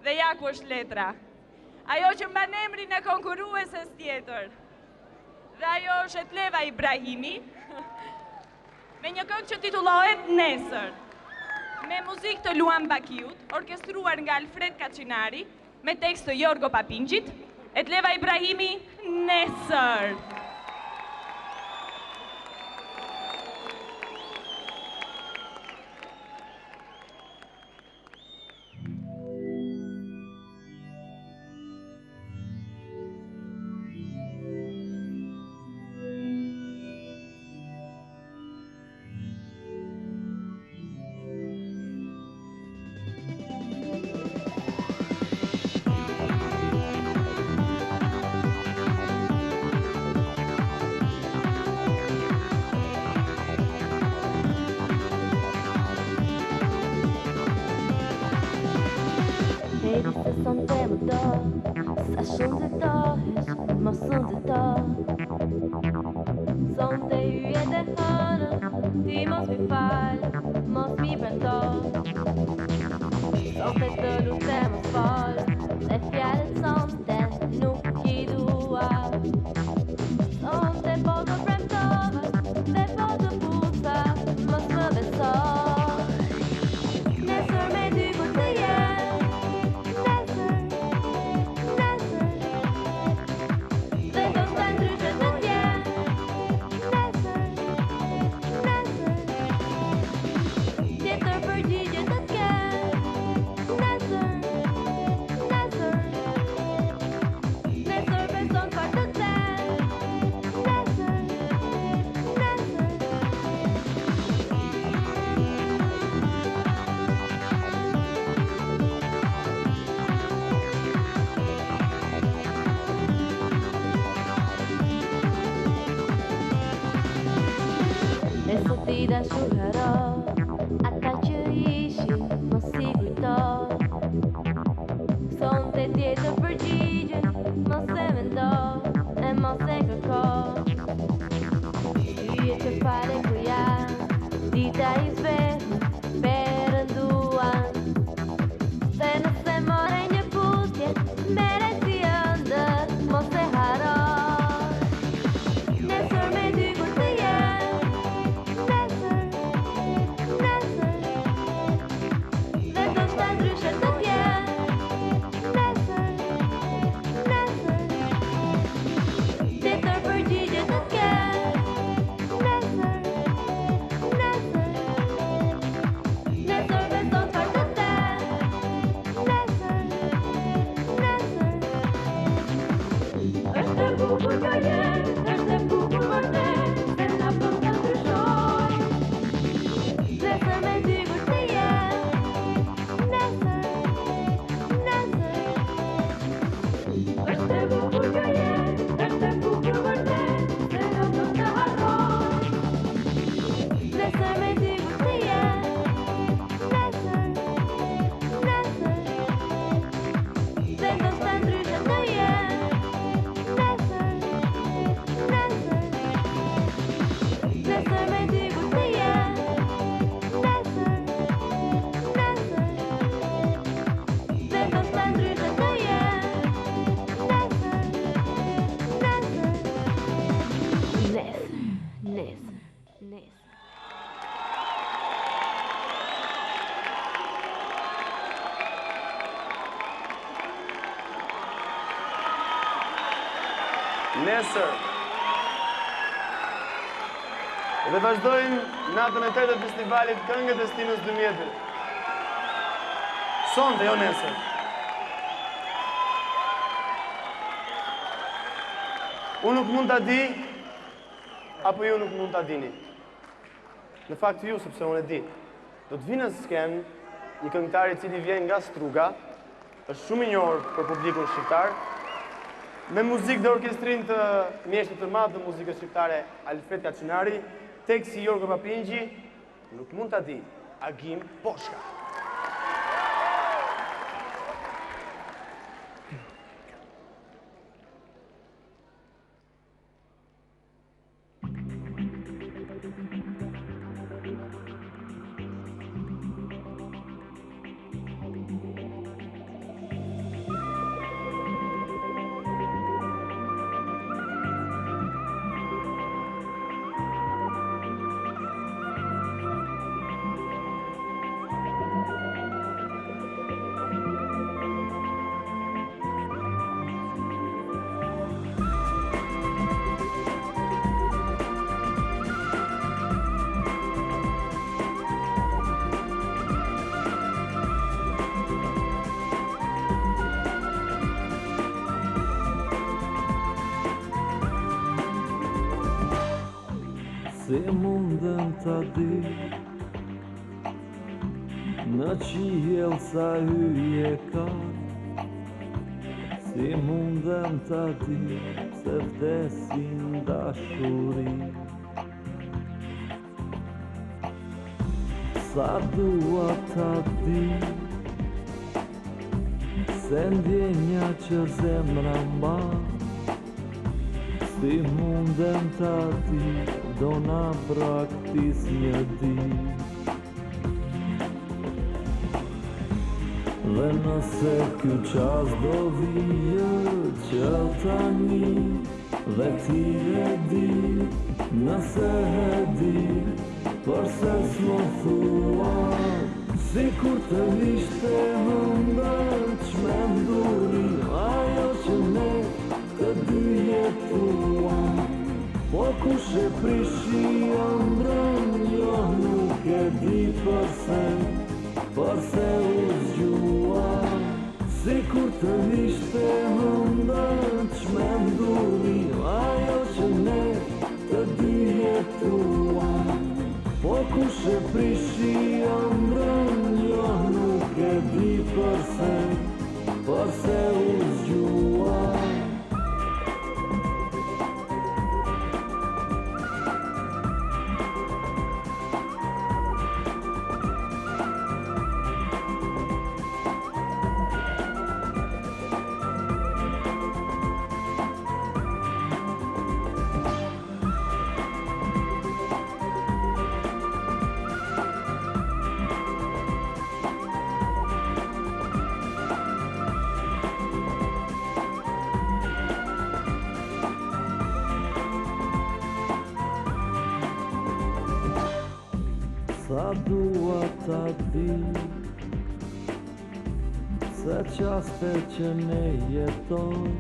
Dhe ja ku është letra. Ajo që mban emrin e konkurueses tjetër. Dhe ajo është Etleva Ibrahimi, me një këngë që titullohet Nesër. Me muzikë të Luan Bakiut, orkestruar nga Alfred Kaçinari, me tekst të Jorgo Papingjit, Etleva Ibrahimi, Nesër. Tjetër për Ne sot I dashuraro, ata që ishin mos I kujto. Sonte tjetër përgjigje, mos e mendo, e mos e kërko. Shtyje që fare ku janë, dita I zvetë, perënduan. Se nëse more një putje, mere si ëndër, mos e haro. Nesër me dy kur të jenë, nesër, dhe do shta ndryshe të tjenë. Tjetër përgjigje të t'kenë. Nesër beson far të tenë. Është e bukur kjo jetë, është e bukur vërtet, se na bën të ndryshojmë. Nesër me dy kur të jenë. Është e bukur kjo jetë, është e bukur vërtet, se na bën të harrojmë. Nesër me dy kur të jenë. Dhe ndoshta ndryshe të jenë. Nesër me dy kur të jenë. Dhe ndoshta ndryshe të jenë. Nesër. Nesër. Dhe vazhdojmë natën e 8 të festivalit Këngët e Stinës 2000. Sonte, jo nesër. Unë nuk mund t'a di, apo ju nuk mund t'a dini. Në fakt ju, sepse unë e di. Do të vinë në skenë një këngëtar I cili vjen nga Struga, është shumë I njohur për publikun shqiptar, me muzikë dhe orkestrin të mjeshtit të madh të muzikës shqiptare Alfred Kaçinari, teksti Jorgo Papingji, nuk mund t'a di, Agim Poshka. Se mundem t'a di në qiell sa hyje ka. Si mundem t'a di se vdesin dashuri. Sa dua t'a di se ndjenja që zemra mban. Si mundem t'a di do na braktis një dit. Dhe nëse ky qas do vijë që tani, dhe ti e di, nëse e di, përse s'mo thua, si kur të ishte hëndër çmenduri, ajo që ne të dy jetuam. Po kush e prishi ëndrën, jo nuk e di përse u zgjua. Si kur të ishte hëndër çmenduri, ajo që ne të dy jetuam. Po kush e prishi ëndrën, jo nuk e di përse u zgjua. sa dua ta di se qaste që ne jetoj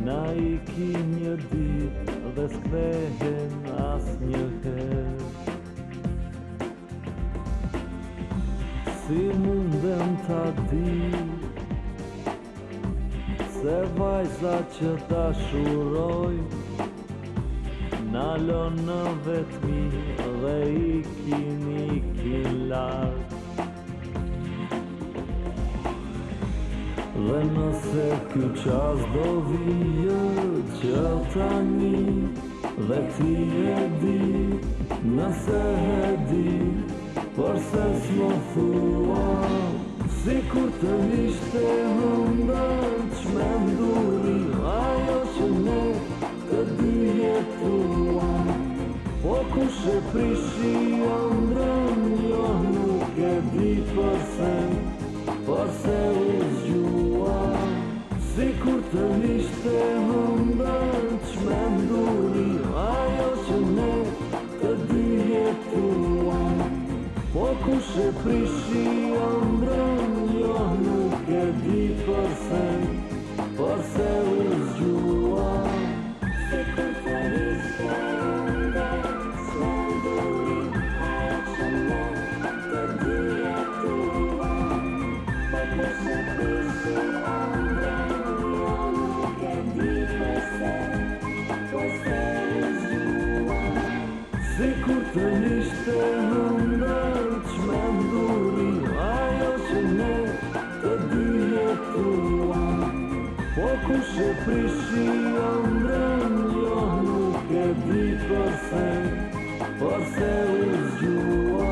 na iki një dit dhe s'kthehen as një her. Si mundem ta di se vajza që ta shuroj na lën në vetmi dhe ikin lart. Dhe nëse ky qas do vijë që tani dhe ti e di, nëse e di, përse s'mo thua, si kur të ishte hëndër çmenduri, ajo që ne të dy jetuam. Po kush e prishi ëndrën, jo nuk e di përse u zgjua. Si kur të ishte hëndër çmenduri, ajo që ne të dy jetuam. Po kush e prishi ëndrën, jo nuk e di përse u zgjua. Si kur të ishte hëndër çmenduri, ajo që ne të dy jetuam. Po kush e prishi ëndrën, jo nuk e di përse u zgjua. Si kur të ishte hëndër çmenduri, ajo që ne të dy jetuam. Po kush e prishi ëndrën, jo nuk e di përse u zgjua.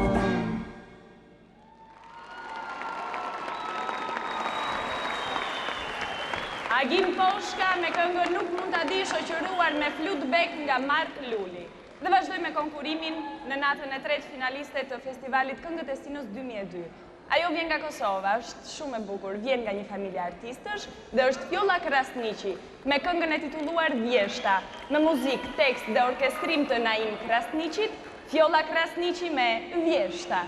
Agim Poshka me këngën Nuk mund ta di, shoqëruar me Flut Bek nga Mark Luli. Dhe vazhdoj me konkurimin në natën e tretë finaliste të festivalit Këngët e Sinës 2002. Ajo vjen nga Kosova, është shumë e bukur, vjen nga një familje artistësh dhe është Fjolla Krasniqi me këngën e titulluar Vjeshta, me muzikë, tekst dhe orkestrim të Naim Krasniqit, Fjolla Krasniqi me Vjeshta.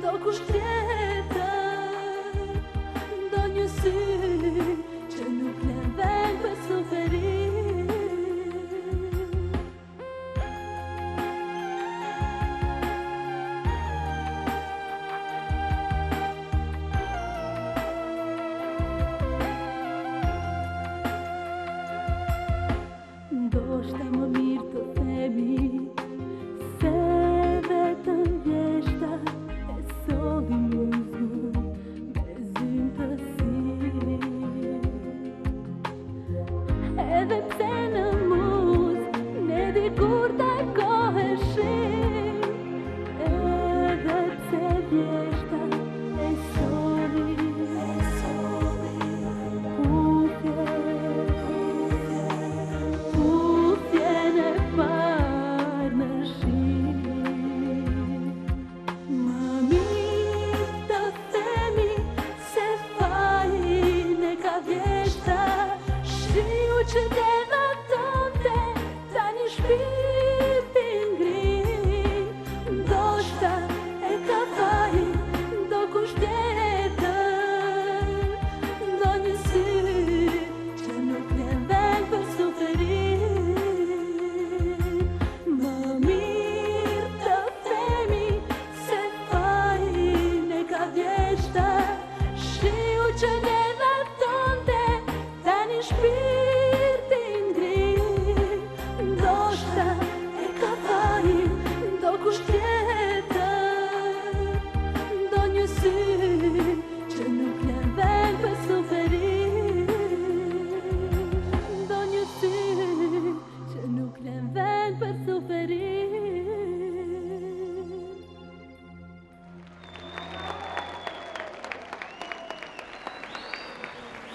Do kush tjetër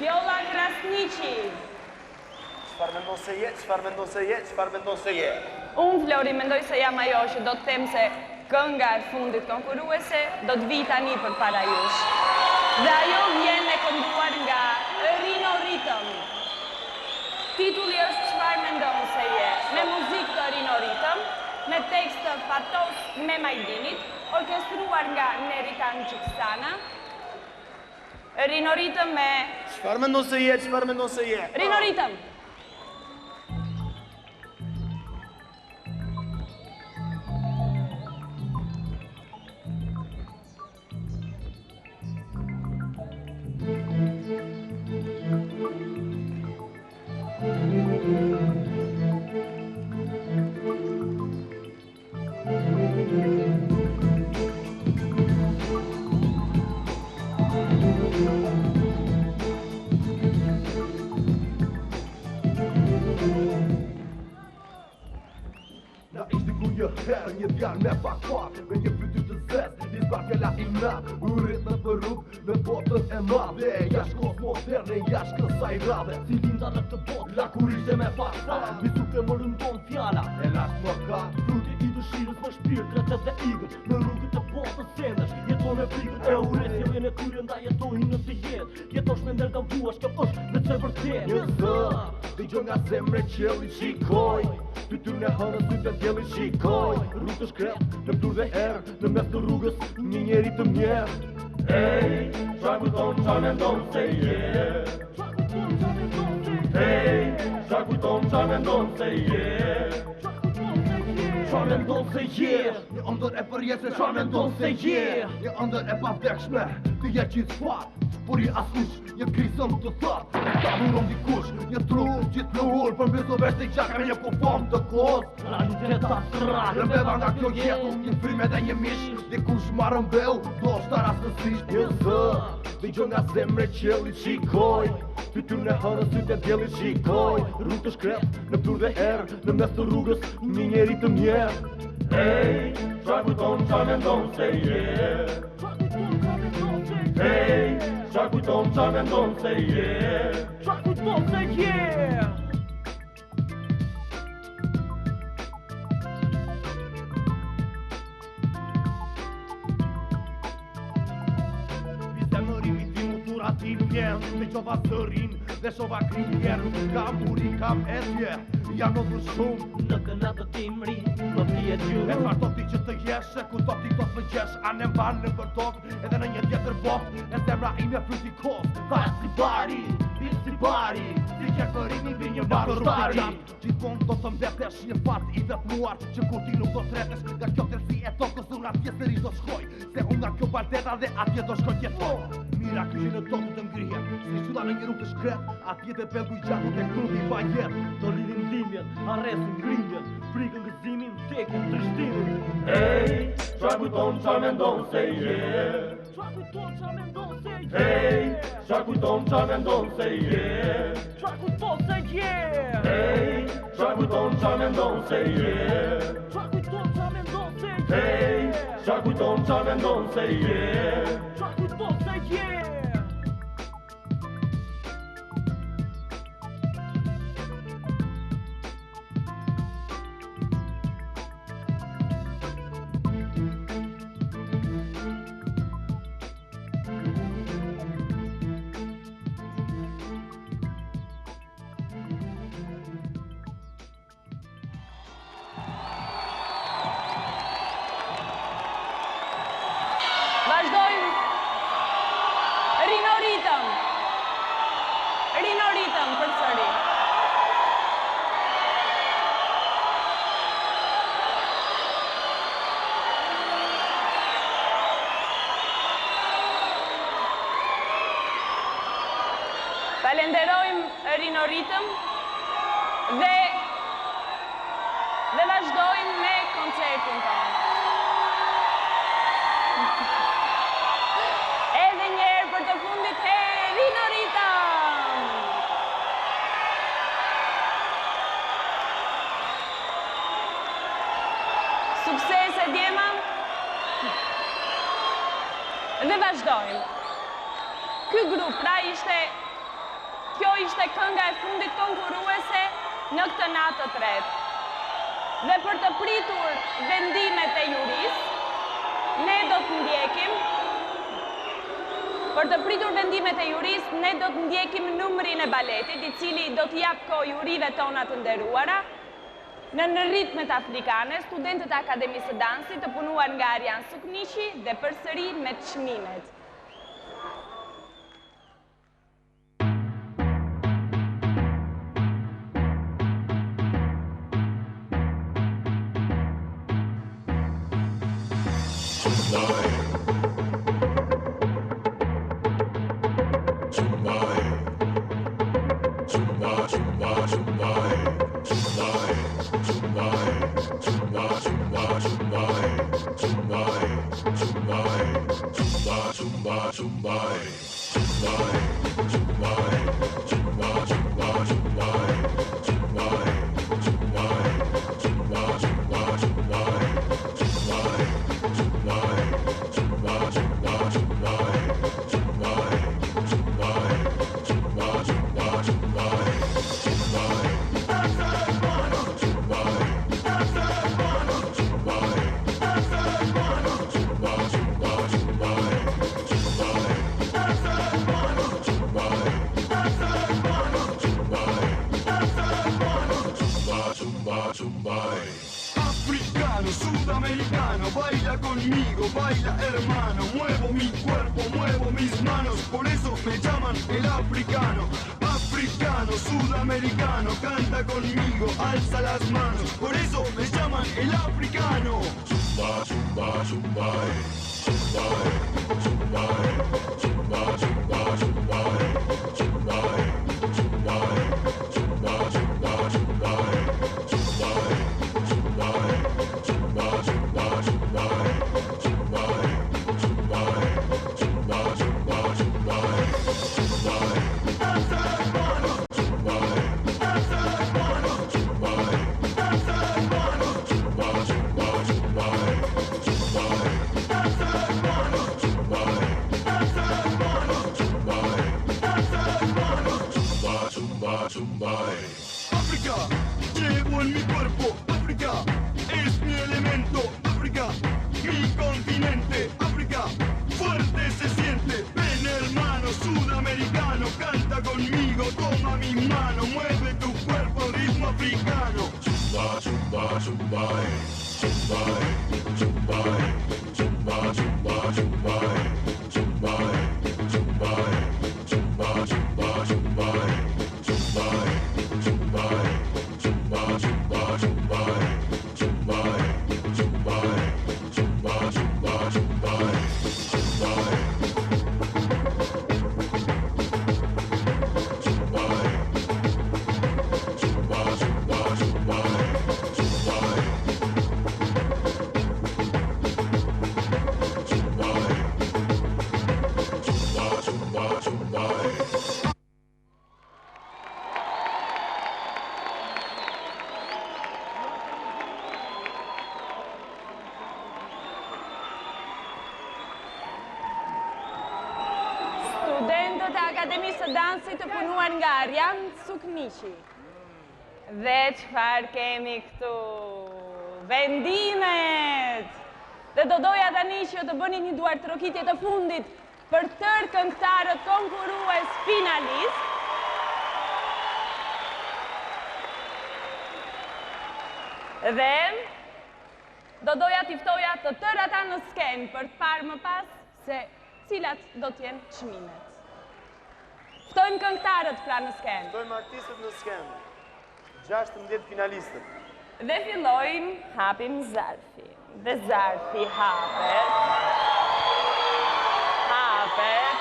Viola Krasniqi. Çfarë mendon se je? Çfarë mendon se je? Çfarë mendon se je? Unë, Flori, mendoj se jam ajo që do të them se kënga e fundit konkuruese do të vi tani për para jush. Dhe ajo vjen e kënduar nga Rino Rhythm. Titulli është Çfarë mendon se je, me muzikë të Rino Rhythm, me tekst të Fatos me Majdinit, orkestruar nga Neritan Gjiksana. Rino Rhythm me... Çfarë mendon se je? Çfarë mendon se je? Rino Rhythm. Na ishte ku një herë një djarë me pak pak, me një fytyr të zezë, një zbar fjalla i mrak, urit në për rrug, në botën e madhe, jashkos moderne, jashk kësaj radhe, si linda në këtë botë, la kur ishte me pak pak, visuke më rëndon fjalla, e lash më ka, fruti i dëshirës më shpirt, tretet dhe igët, në rrugët e botës sendesh, jeton e frikët e ures, jelën e tyre nda jetohin në të jetë, jetosh me ndërga vuash, kjo është me të vërtet, një zë, dëgjoj nga zemre qeli qikoj, fytyrën e hënës sytë djeli shikoj, rrugë të shkret, në mtur dhe erë, në mes të rrugës, një njeri të mjerë. Ej, qa kujton qa mendon se je? Ej, qa kujton qa mendon se je? Qa mendon se je? Një ëndër e përjetës, qa mendon se je? Një ëndër e pavdekshme, të je qitë fatë, por i askush, një krisëm të thot, ta dhuron dikush, një tru qitë në ur, për mbeso vesh të gjaka me një kupon të kos. Realiteta trak, në beva nga kjo jetu, një frime dhe një mish, dikush marrën beu, do shtaras në srisht. Një zë, dëgjoj nga zemre qeli qikoj, fytyrën e hënës sytë djeli qikoj, rrugë të shkret, në mtur dhe erë, në mes të rrugës, një njeri të mjerë. Ej, qa kujton qa mendon se je? Ej, qa kujton qa mendon se je? Qa kujton se je? Zemërimi ti mu thuratin njerë, me qova sërin dhe shova kri njerë, kam uri, kam esje, jam në dhur shumë, në këna të timri, më pije gjurë. E çfarë do ti që të jesh, e ku do ti do të më gjesh, anë mban në përdot, edhe në një tjetër bot, e zemra ime fruti kos, tha si bari, si qeferimi vi një barushtari. Gjithmon do të mbetesh një fat i vetmuar, që kur ti nuk do tretesh, nga kjo tërsi e tokës unë atje sërish do shkoj, se unë nga kjo baldeta dhe atje do shkoj jetoj. Mira këshin në tokë të ngrihet, si shuda në një rrugë të shkret, atje të pelgu i gjaku të kruti pa jet. Do lidin dhimjet, arresin grindjet, frikën gëzimin, tekin, trishtimin. Ej, qa kujton qa mendon se je? Qa kujton qa mendon se je? Ej, qa kujton qa mendon se je? Qa kujton se je? Ej, qa kujton qa mendon se je? Qa kujton qa mendon se je? Ej, qa kujton qa mendon se je? Qa kujton se je? Vazhdojmë. Rino Rhythm. Rino Rhythm për sëri. Falenderojmë Rino Rhythm dhe vazhdojmë me koncertin tonë. Edhe njerë për të fundit e Rino Rhythm. Sukses e djema. Dhe vazhdojmë. Ky grup pra ishte kjo ishte kënga e fundit konkuruese në këtë natë të tretë. Dhe për të pritur vendimet e jurisë, ne do të ndjekim Për të pritur vendimet e jurisë, ne do të ndjekim numrin e baletit, i cili do të jap kohë jurive tona të nderuara, në ritmet afrikane, studentët e Akademisë së Dansit të punuar nga Arjan Suknishi dhe përsëri me çmimet. Africano, sudamericano, baila conmigo, baila hermano, muevo mi cuerpo, muevo mis manos, por eso me llaman el africano. Africano, sudamericano, canta conmigo, alza las manos, por eso me llaman el africano. Chumba, chumba, chumba, chumba, chumba, chumba, chumba, chumba, chumba, chumba, chumba, chumba, chumba, África, llevo en mi cuerpo, África, es mi elemento, África, mi continente, África, fuerte se siente, ven hermano sudamericano, canta conmigo, toma mi mano, mueve tu cuerpo al ritmo africano. Chumba, chumba, chumba, chumba, chumba, chumba, chumba, chumba, chumba, chumba, chumba, chumba, chumba, chumba. Studentët e Akademisë së Dansit të punuar nga Arjan Suknishi. Dhe çfarë kemi këtu? Vendimet! Dhe do doja tani që të bëni një duartrokitje të fundit për tërë këngëtarët konkurrues finalist. Dhe do doja t'i ftoja të tërë ata në skenë për të parë më pas se cilat do t'jenë çmimet. Ftojmë këngëtarët pra në skenë. Ftojmë artistët në skenë. 16 finalistët. Dhe fillojmë, hapim zarfi. Dhe zarfi hapet. Hapet.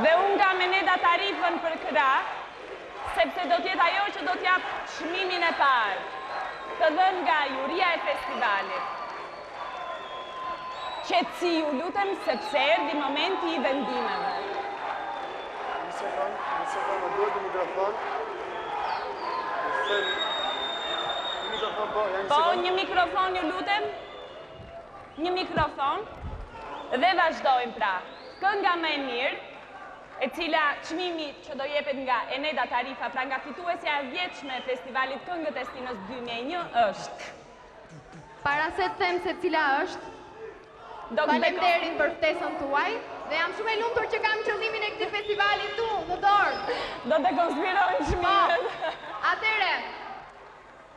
Dhe unë kam e neda tarifën për krah, sepse do t'jetë ajo që do t'jap çmimin e parë, të dhënë nga juria e festivalit. Qetësi ju lutem sepse erdhi momenti i vendimeve. Një sekond, më duhet një mikrofon. Po, një mikrofon ju lutem. Një mikrofon. Dhe vazhdojmë pra, kënga më e mirë, e cila çmimi që do jepet nga Eneda Tarifa, pra nga fituesja e vjetshme e festivalit Këngët e Stinës 2001 është. Para se të them se cila është, faleminderit për ftesën tuaj dhe jam shumë e lumtur që kam qëllimin e këtij festivali tu në dorë. Do të konspirojmë çmimet. Atëre,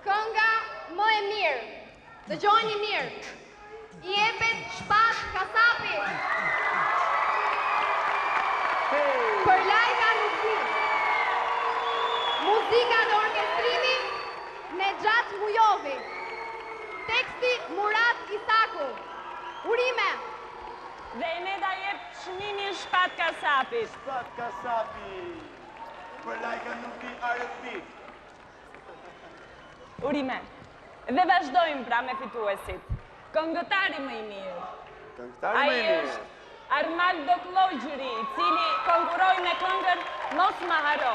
kënga më e mirë, dëgjoni mirë, i jepet Shpat Kasapi. Për Lajka nuk di. Muzika dhe orkestrimi Nexhat Mujovi. Teksti Murat Isaku. Urime. Dhe Eneda jep çmimin Shpat Kasapit. Shpat Kasapi. Për Lajka nuk di R&B. Urime. Dhe vazhdojmë pra me fituesit. Këngëtari më i mirë. Këngëtari më i mirë. Ai është Armaldo Klogjëri, i cili konkuroi me këngën Mos Ma Haro,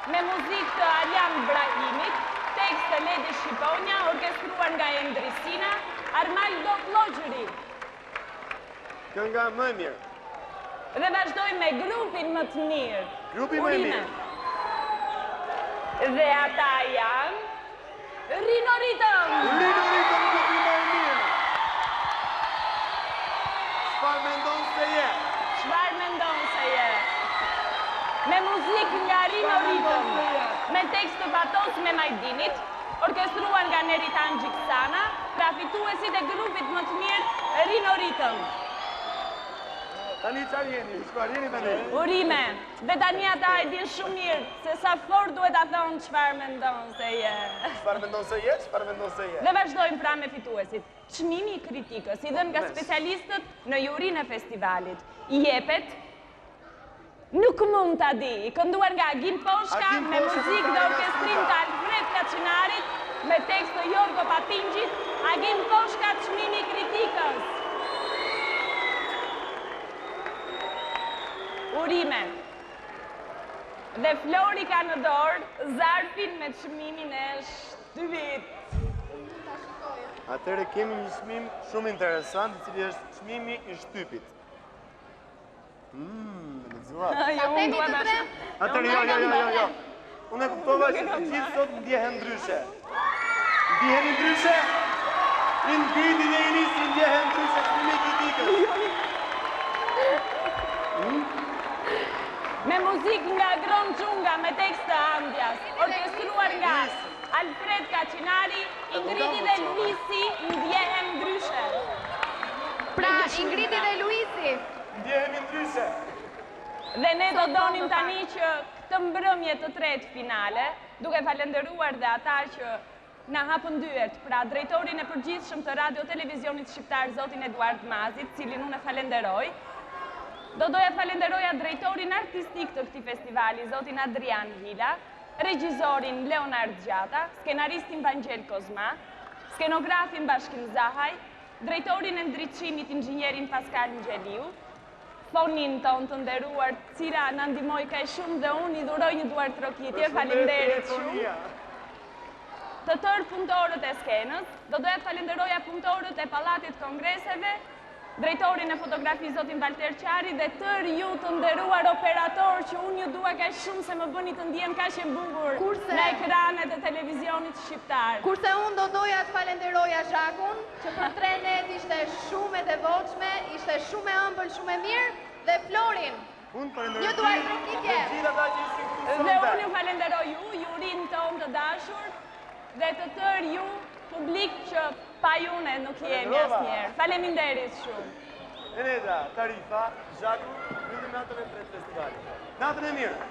me muzikë të Arjan Brahimit, tekst të Ledi Shqiponja, orkestruar nga Endrisina, Armaldo Klogjëri. Kënga më e mirë. Dhe vazhdojmë me grupin më të mirë. Grupi më e mirë. Dhe ata janë Rino Ritëm. Rino Ritëm, grupi më e mirë. Çfarë mendon se je? Çfarë mendon se je? Me muzikë nga Rino Ritëm, me tekst të Fatos me Majdinit, orkestruar nga Neritan Gjiksana, pra fituesit e grupit më të mirë Rino Ritëm. Tani çfarë jeni? Çfarë jeni tani? Urime. Dhe tani ata e din shumë mirë se sa fort duhet ta thonë çfarë mendon se je. Çfarë mendon se je? Çfarë mendon se je? Dhe vazhdojmë pra me fituesit. Çmimi i kritikës, i dhënë nga specialistët në jurinë e festivalit, i jepet Nuk mund ta di, kënduar nga Agim Poshka, me muzikë dhe orkestrim të Alfred Kaçinarit, me tekst të Jorgo Patingjit, Agim Poshka, çmimi i kritikës. Urime. Dhe Flori ka në dorë zarfin me çmimin e shtypit. Atëre kemi një çmim shumë interesant, i cili është çmimi i shtypit. Atëre, jo. Unë e kuptova që të gjithë sot ndjehen ndryshe. Ndjeheni ndryshe? Ingridi dhe Inisi ndjehen ndryshe çmimi i kritikës. Me muzikë nga Gron Xhunga, me tekst të Andjas, orkestruar nga Alfred Kaçinari, Ingridi dhe Luisi ndjehen ndryshe. Pra, Ingridi dhe Luisi ndjehemi ndryshe. Dhe ne do donim tani që këtë mbrëmje të tretë finale, duke falenderuar dhe ata që na hapën dyert, pra drejtorin e përgjithshëm të Radio Televizionit Shqiptar, zotin Eduard Mazit, cilin unë e falenderoj. Do doja falenderoja drejtorin artistik të këtij festivali, zotin Adrian Hila, regjizorin Leonard Gjata, skenaristin Vangel Kozma, skenografin Bashkim Zahaj, drejtorin e ndriçimit inxhinierin Pascal Ngjeliu, fonin tonë të nderuar, cila na ndihmoi kaq shumë dhe unë i dhuroj një duar trokitje, faleminderit shumë. Të tërë punëtorët e skenës, do doja të falenderoja punëtorët e Pallatit Kongreseve, drejtorin e fotografi zotin Valter Qari dhe tërë ju të nderuar operator që unë ju dua kaq shumë se më bëni të ndihem kaq e bukur në ekranet e televizionit shqiptar. Kurse unë do doja të falenderoja Zhakun, që për 3 net ishte shumë e devotshme, ishte shumë e ëmbël, shumë e mirë, dhe Florin. Një duar trokitje. Dhe unë ju falenderoj ju, jurin tonë të dashur, dhe të tërë ju, publik që pa june nuk jemi asnjëherë. Faleminderit shumë. Eneda, Tarifa, Zhaku, në natën e tretë festivalit. Natën e mirë.